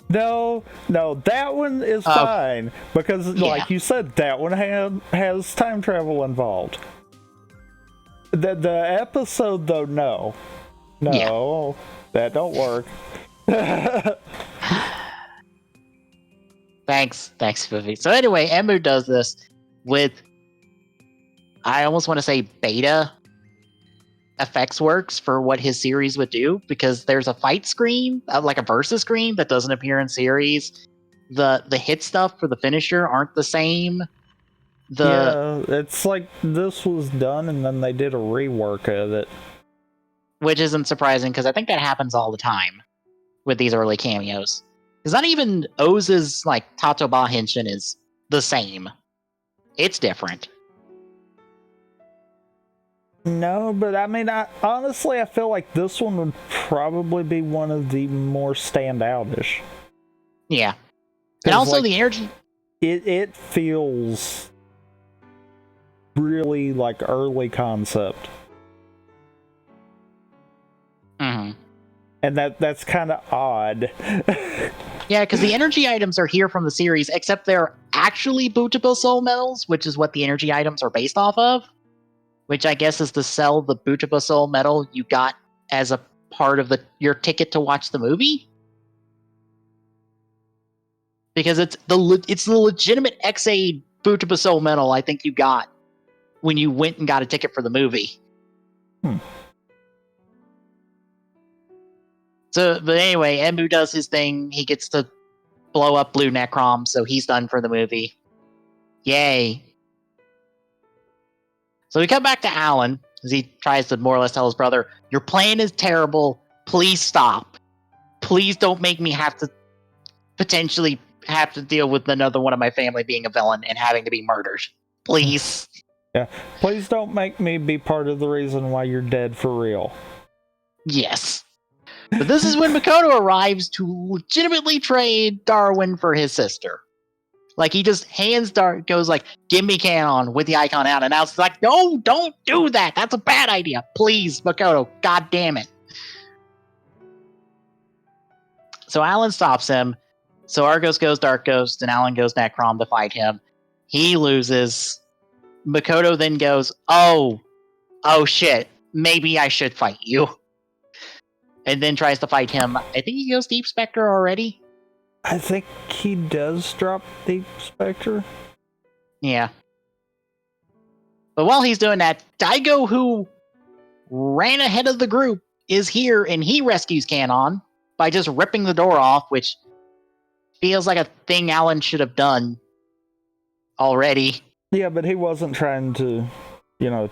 No, that one is fine because, like you said, that one has time travel involved. The episode though, no, that don't work. Thanks, Vivi. So anyway, Emu does this with, I almost want to say beta effects works for what his series would do, because there's a fight screen, like a versus screen, that doesn't appear in series. The hit stuff for the finisher aren't the same. It's like this was done and then they did a rework of it. Which isn't surprising, because I think that happens all the time with these early cameos. Because not even Oz's, like, Tatoba Henshin is the same. It's different. No, but I mean, honestly, I feel like this one would probably be one of the more standoutish. Yeah. And also, like, the energy... It feels really like early concept. Mm-hmm. And that's kind of odd. Yeah, because the energy items are here from the series, except they're actually bootable soul medals, which is what the energy items are based off of. Which I guess is to sell the bootable soul medal you got as a part of your ticket to watch the movie. Because it's the legitimate XA bootable soul medal I think you got when you went and got a ticket for the movie. So, but anyway, Emu does his thing. He gets to blow up Blue Necrom, so he's done for the movie. Yay. So we come back to Alan, as he tries to more or less tell his brother, your plan is terrible. Please stop. Please don't make me potentially have to deal with another one of my family being a villain and having to be murdered. Please. Yeah. Please don't make me be part of the reason why you're dead for real. Yes. But this is when Makoto arrives to legitimately trade Darwin for his sister. Like, he just goes like, give me Canon with the icon out. And now it's like, no, don't do that. That's a bad idea. Please, Makoto. God damn it. So Alan stops him. So Argos goes Dark Ghost, and Alan goes Necrom to fight him. He loses. Makoto then goes, oh shit. Maybe I should fight you. And then tries to fight him. I think he goes Deep Spectre already. I think he does drop Deep Spectre. Yeah. But while he's doing that, Daigo, who ran ahead of the group, is here, and he rescues Canon by just ripping the door off, which feels like a thing Alan should have done already. Yeah, but he wasn't trying to,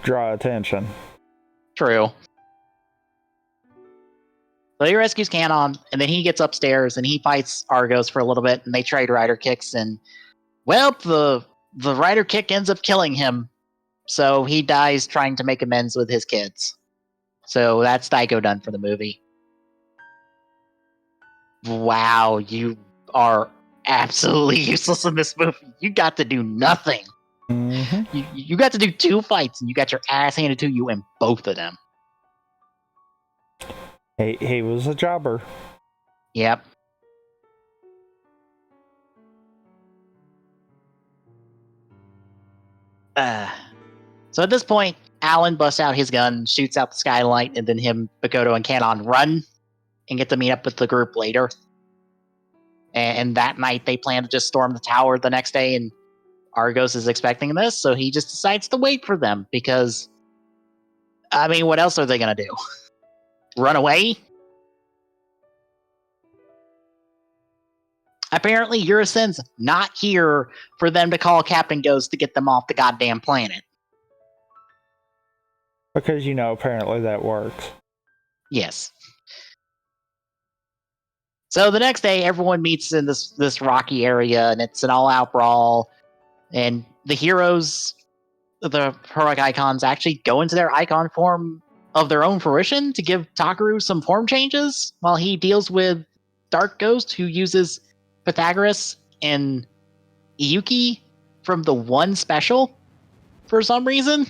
draw attention. True. So he rescues Canon, and then he gets upstairs, and he fights Argos for a little bit, and they trade rider kicks, and, well, the rider kick ends up killing him, so he dies trying to make amends with his kids. So that's Daigo done for the movie. Wow, you are absolutely useless in this movie. You got to do nothing. Mm-hmm. You got to do 2 fights, and you got your ass handed to you in both of them. He was a jobber. Yep. So at this point, Alan busts out his gun, shoots out the skylight, and then him, Makoto, and Canon run and get to meet up with the group later. And that night, they plan to just storm the tower the next day, and Argos is expecting this, so he just decides to wait for them, because, I mean, what else are they going to do? run away. Apparently, Urisen's not here for them to call Captain Ghost to get them off the goddamn planet. Because, apparently that works. Yes. So the next day, everyone meets in this rocky area, and it's an all-out brawl. And the heroes, the heroic Eyecons, actually go into their icon form of their own fruition to give Takaru some form changes, while he deals with Dark Ghost, who uses Pythagoras and Iyuki from the one special for some reason.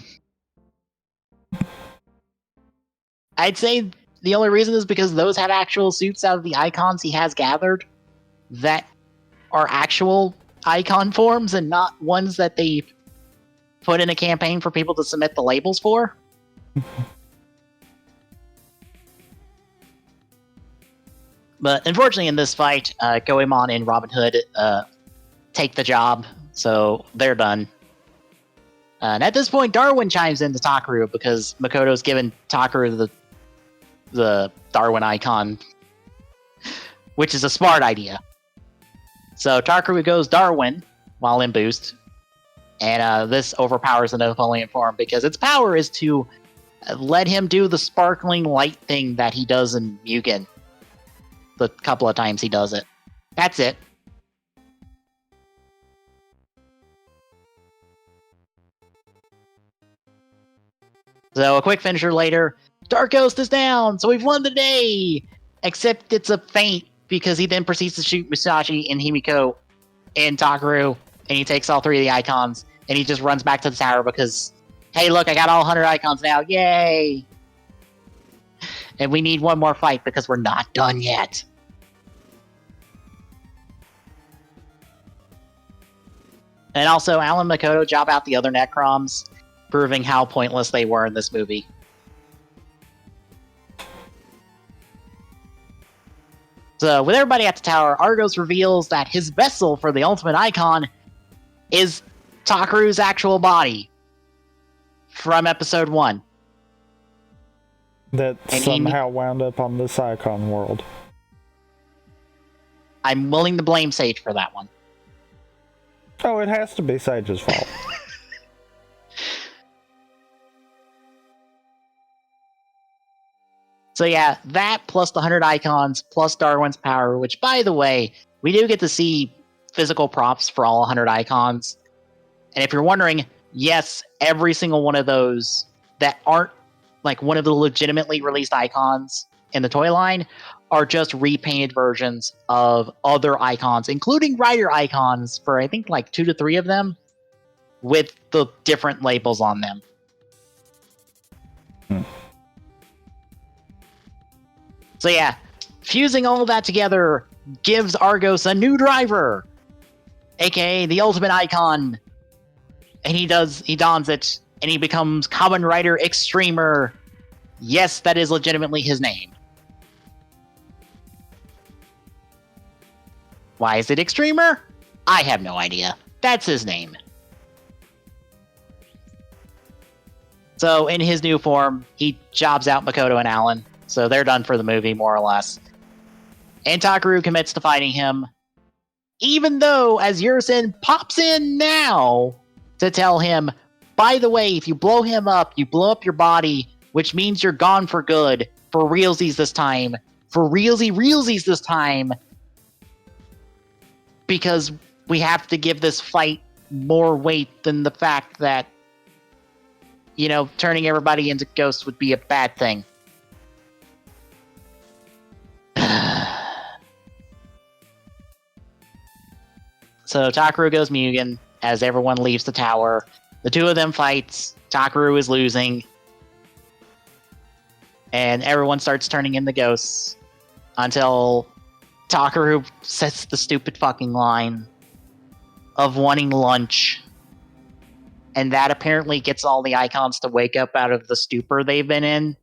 I'd say the only reason is because those have actual suits out of the icons he has gathered that are actual icon forms and not ones that they put in a campaign for people to submit the labels for. But unfortunately in this fight, Goemon and Robin Hood take the job, so they're done. And at this point, Darwin chimes in to Takaru because Makoto's given Takaru the Darwin icon, which is a smart idea. So Takaru goes Darwin while in boost, and this overpowers the Napoleon form because its power is to let him do the sparkling light thing that he does in Mugen. The couple of times he does it. That's it. So a quick finisher later, Dark Ghost is down, so we've won the day! Except it's a feint, because he then proceeds to shoot Musashi and Himiko and Takaru, and he takes all three of the icons, and he just runs back to the tower because, hey look, I got all 100 icons now, yay! And we need one more fight because we're not done yet. And also, Alan Makoto job out the other Necroms, proving how pointless they were in this movie. So, with everybody at the tower, Argos reveals that his vessel for the ultimate icon is Takaru's actual body from episode 1. That somehow wound up on this icon world. I'm willing to blame Sage for that one. Oh, it has to be Sage's fault. So yeah, that plus the 100 icons, plus Darwin's power, which, by the way, we do get to see physical props for all 100 icons. And if you're wondering, yes, every single one of those that aren't like one of the legitimately released icons in the toy line are just repainted versions of other icons, including rider icons for I think like 2 to 3 of them with the different labels on them. So yeah, fusing all of that together gives Argos a new driver, aka the ultimate icon, and he dons it, and he becomes Kamen Rider Extremer. Yes, that is legitimately his name. Why is it Extremer? I have no idea. That's his name. So in his new form, he jobs out Makoto and Alan. So they're done for the movie, more or less. And Takaru commits to fighting him, even though, as Yurisen pops in now to tell him, by the way, if you blow him up, you blow up your body, which means you're gone for good. For realsies this time. For realsies this time. Because we have to give this fight more weight than the fact that, turning everybody into ghosts would be a bad thing. So Takaru goes Mugen as everyone leaves the tower. The two of them fights. Takaru is losing. And everyone starts turning into ghosts until Takaru says the stupid fucking line of wanting lunch. And that apparently gets all the icons to wake up out of the stupor they've been in.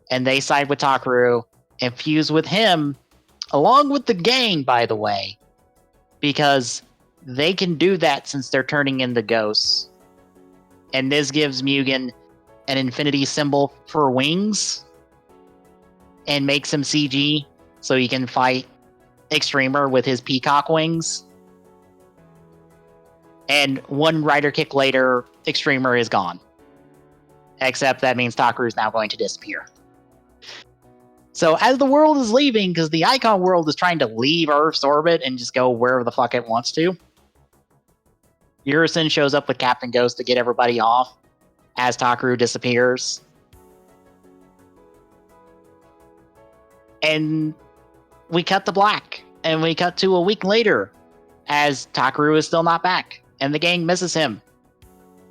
And they side with Takaru and fuse with him, along with the gang, by the way. Because they can do that since they're turning into ghosts. And this gives Mugen an infinity symbol for wings. and makes him CG so he can fight Extremer with his peacock wings. And one rider kick later, Extremer is gone. Except that means Takaru is now going to disappear. So as the world is leaving, because the Icon world is trying to leave Earth's orbit and just go wherever the fuck it wants to, Urison shows up with Captain Ghost to get everybody off as Takaru disappears. And we cut to black. And we cut to a week later as Takaru is still not back. And the gang misses him.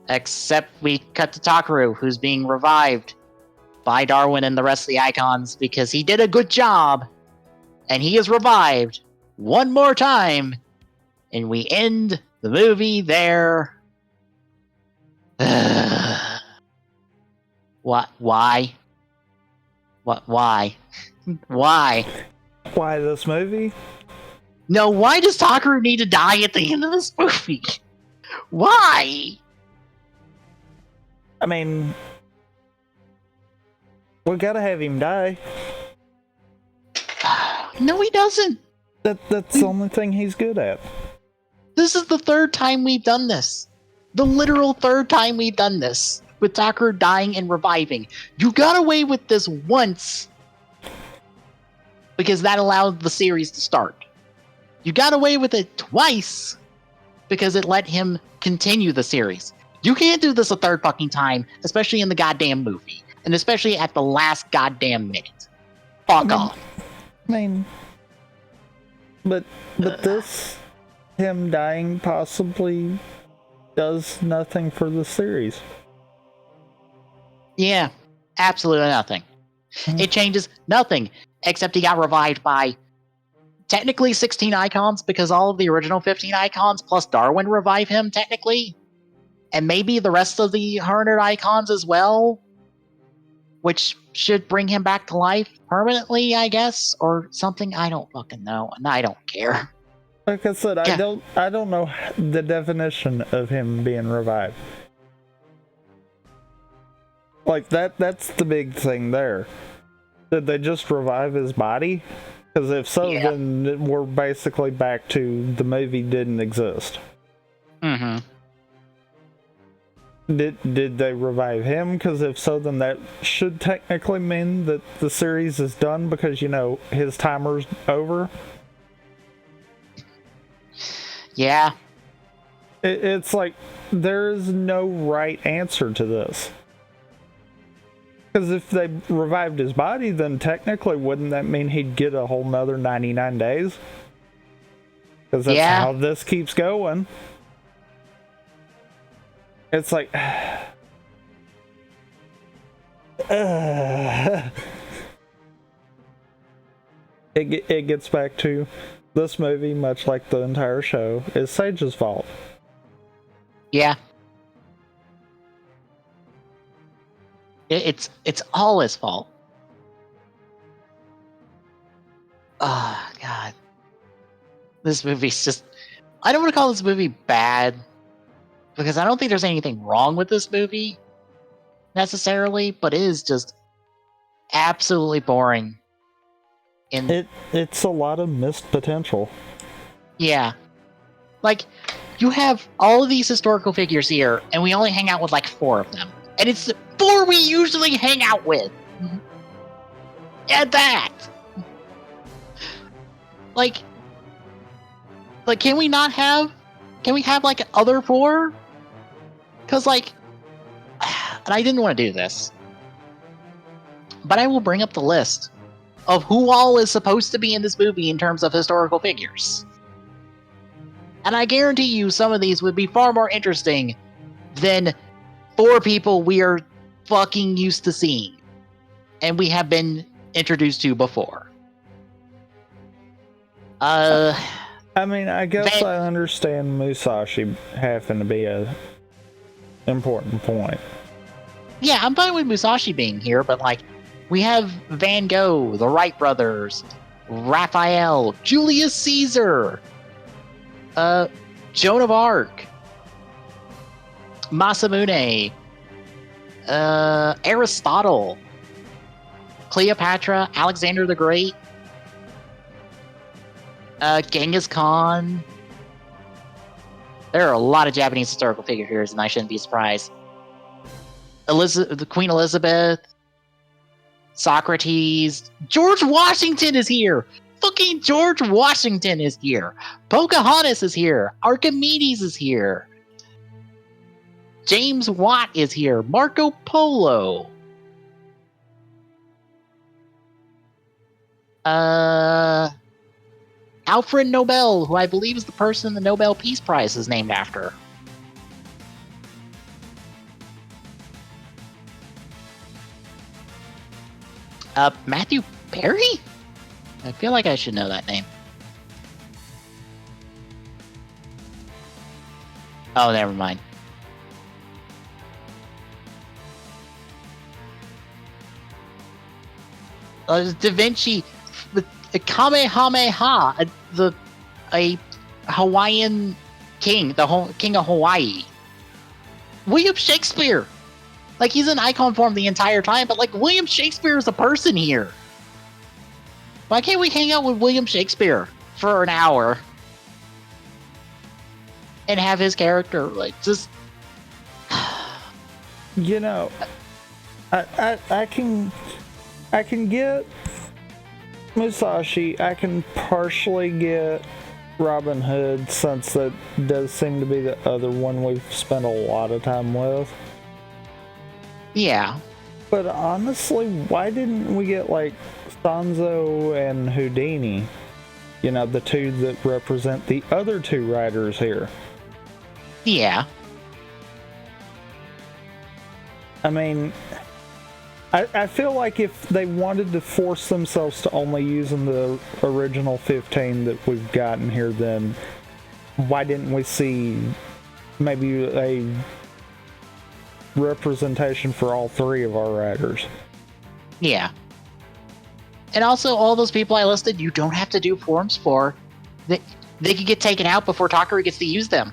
Except we cut to Takaru, who's being revived by Darwin and the rest of the Icons because he did a good job. And he is revived one more time. And we end the movie there. What? Why? What? Why? Why? Why this movie? No, why does Takaru need to die at the end of this movie? Why? I mean, we gotta have him die. No, he doesn't. That's the only thing he's good at. This is the third time we've done this. The literal third time we've done this. With Takaru dying and reviving. You got away with this once. Because that allowed the series to start. You got away with it twice. Because it let him continue the series. You can't do this a third fucking time. Especially in the goddamn movie. And especially at the last goddamn minute. Fuck off. I mean... But this... him dying possibly does nothing for the series. Yeah, absolutely nothing. It changes nothing, except he got revived by technically 16 Icons, because all of the original 15 Icons plus Darwin revive him, technically. And maybe the rest of the 100 Icons as well, which should bring him back to life permanently, I guess, or something. I don't fucking know, and I don't care. Like I said, Yeah. I don't know the definition of him being revived. Like that's the big thing there. Did they just revive his body? Because if so, Yeah. then we're basically back to the movie didn't exist. Mm-hmm. Did they revive him? Because if so, then that should technically mean that the series is done because, you know, his timer's over. Yeah. It's like, there is no right answer to this. Because if they revived his body, then technically wouldn't that mean he'd get a whole nother 99 days? Because that's how this keeps going. It's like... It gets back to this movie, much like the entire show, is Sage's fault. Yeah. It's all his fault. Oh, God. This movie's just... I don't want to call this movie bad, because I don't think there's anything wrong with this movie, necessarily, but it is just absolutely boring. It's a lot of missed potential. Yeah. Like, you have all of these historical figures here, and we only hang out with like 4 of them. And it's the 4 we usually hang out with. And that. Like, can we not have... Can we have, like, other 4? Because, like... And I didn't want to do this. But I will bring up the list of who all is supposed to be in this movie in terms of historical figures. And I guarantee you some of these would be far more interesting than 4 people we are fucking used to seeing. And we have been introduced to before. I mean, I guess I understand Musashi having to be a important point. Yeah, I'm fine with Musashi being here, but like, we have Van Gogh, the Wright brothers, Raphael, Julius Caesar, Joan of Arc, Masamune, Aristotle, Cleopatra, Alexander the Great, Genghis Khan. There are a lot of Japanese historical figures here, and I shouldn't be surprised. Queen Elizabeth, Socrates, George Washington is here. Fucking George Washington is here. Pocahontas is here. Archimedes is here. James Watt is here. Marco Polo. Alfred Nobel, who I believe is the person the Nobel Peace Prize is named after. Matthew Perry? I feel like I should know that name. Oh, never mind. Da Vinci, Kamehameha, a Hawaiian king, king of Hawaii. William Shakespeare. Like, he's in icon form the entire time, but, like, William Shakespeare is a person here. Why can't we hang out with William Shakespeare for an hour and have his character, like, just... You know, I can get Musashi. I can partially get Robin Hood, since that does seem to be the other one we've spent a lot of time with. Yeah. But honestly, why didn't we get, like, Sanzo and Houdini? You know, the two that represent the other two writers here. Yeah. I mean, I feel like if they wanted to force themselves to only using the original 15 that we've gotten here, then why didn't we see maybe a representation for all three of our writers? Yeah. And also, all those people I listed, you don't have to do forms for. They could get taken out before Takaru gets to use them.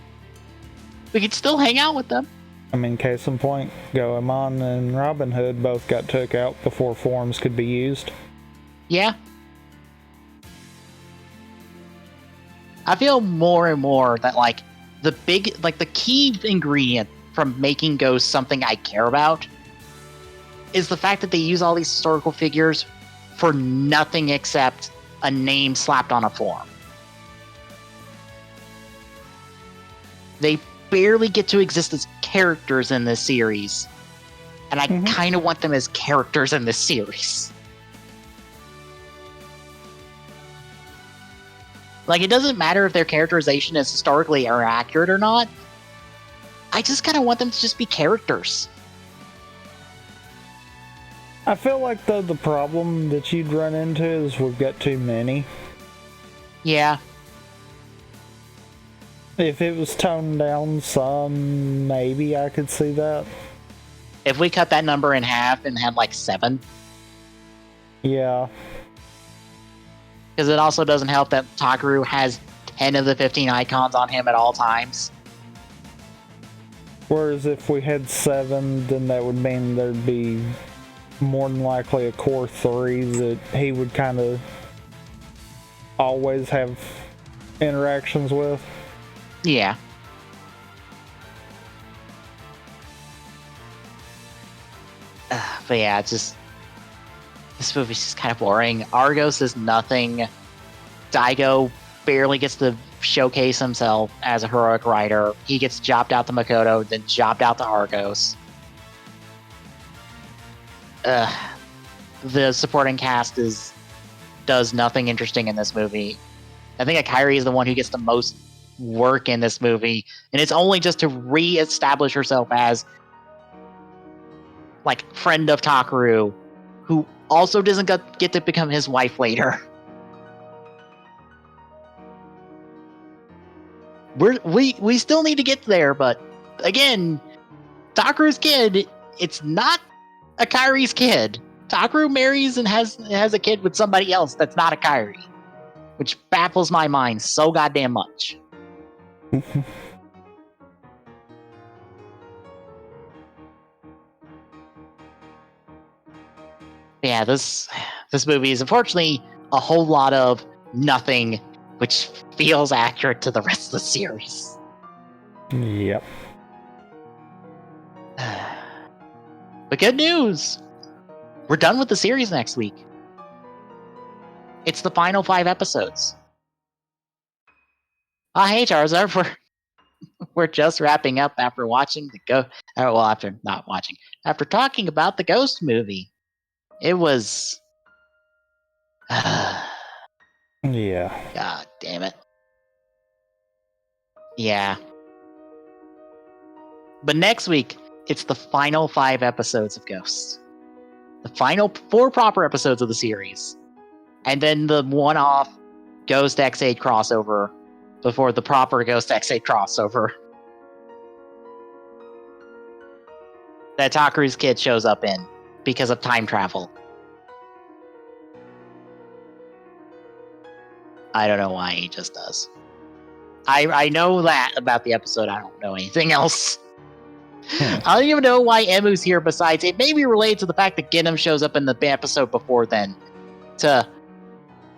We could still hang out with them. I mean, case in point, Goemon and Robin Hood both got took out before forms could be used. Yeah. I feel more and more that, like, the key ingredient from making Ghost something I care about is the fact that they use all these historical figures for nothing except a name slapped on a form. They barely get to exist as characters in this series, and I kind of want them as characters in this series. Like, it doesn't matter if their characterization is historically accurate or not. I just kind of want them to just be characters. I feel like, though, the problem that you'd run into is we've got too many. Yeah. If it was toned down some, maybe I could see that. If we cut that number in half and had, like, 7. Yeah. Because it also doesn't help that Takaru has 10 of the 15 icons on him at all times. Whereas if we had 7, then that would mean there'd be more than likely a core 3 that he would kind of always have interactions with. Yeah. But yeah, it's just... This movie's just kind of boring. Argos is nothing. Daigo barely gets to showcase himself as a heroic writer. He gets jobbed out to Makoto, then jobbed out to Argos. The supporting cast does nothing interesting in this movie. I think Akari is the one who gets the most work in this movie, and it's only just to re-establish herself as, like, friend of Takaru, who also doesn't get to become his wife later. We still need to get there, but again, Takaru's kid, it's not Akari's kid. Takaru marries and has a kid with somebody else that's not Akari, which baffles my mind so goddamn much. Yeah, this movie is unfortunately a whole lot of nothing, which feels accurate to the rest of the series. Yep. But good news! We're done with the series next week. It's the final 5 episodes. Hey Charizard, we're just wrapping up after watching after talking about the Ghost movie. It was... Yeah. God damn it. Yeah. But next week, it's the final 5 episodes of Ghosts. The final 4 proper episodes of the series. And then the one-off Ghost X8 crossover before the proper Ghost X8 crossover that Takuru's kid shows up in because of time travel. I don't know why he just does. I know that about the episode. I don't know anything else. I don't even know why Emu's here besides it may be related to the fact that Ginham shows up in the episode before then to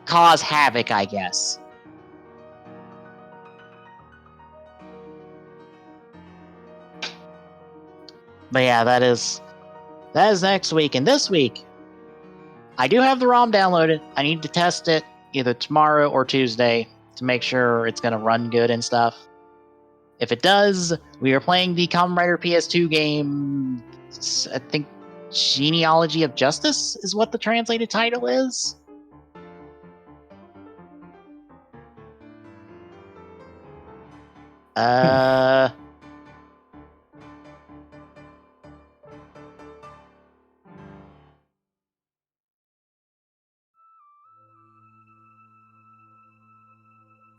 cause havoc, I guess. But yeah, that is next week. And this week, I do have the ROM downloaded. I need to test it either tomorrow or Tuesday to make sure it's going to run good and stuff. If it does, we are playing the Kamen Rider PS2 game, I think Genealogy of Justice is what the translated title is.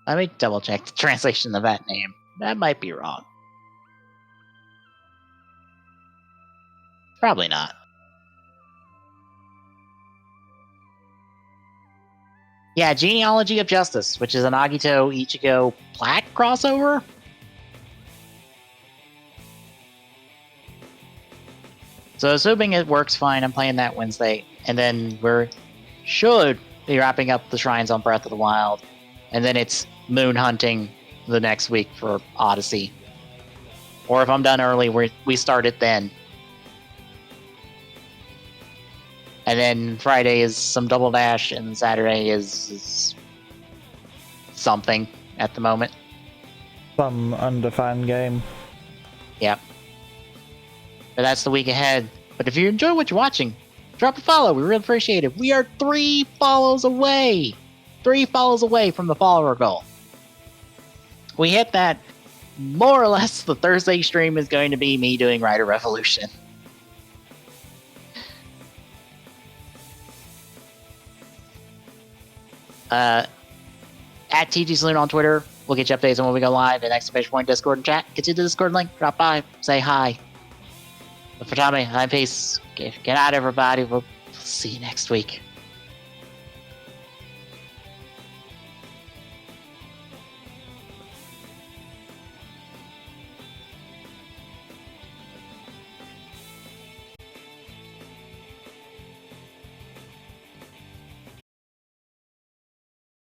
Let me double check the translation of that name. That might be wrong. Probably not. Yeah, Genealogy of Justice, which is an Agito Ichigo Black crossover. So assuming it works fine, I'm playing that Wednesday, and then should be wrapping up the Shrines on Breath of the Wild, and then it's moon hunting the next week for Odyssey. Or if I'm done early, we start it then. And then Friday is some Double Dash, and Saturday is something at the moment. Some undefined game. Yep. But that's the week ahead. But if you enjoy what you're watching, drop a follow. We really appreciate it. We are 3 follows away. 3 follows away from the follower goal. We hit that. More or less, the Thursday stream is going to be me doing Rider Revolution. At TG Saloon on Twitter. We'll get you updates on when we go live. And ! Discord and chat. Get you the Discord link. Drop by. Say hi. But for Tommy, I'm Peace. Get out, everybody. We'll see you next week.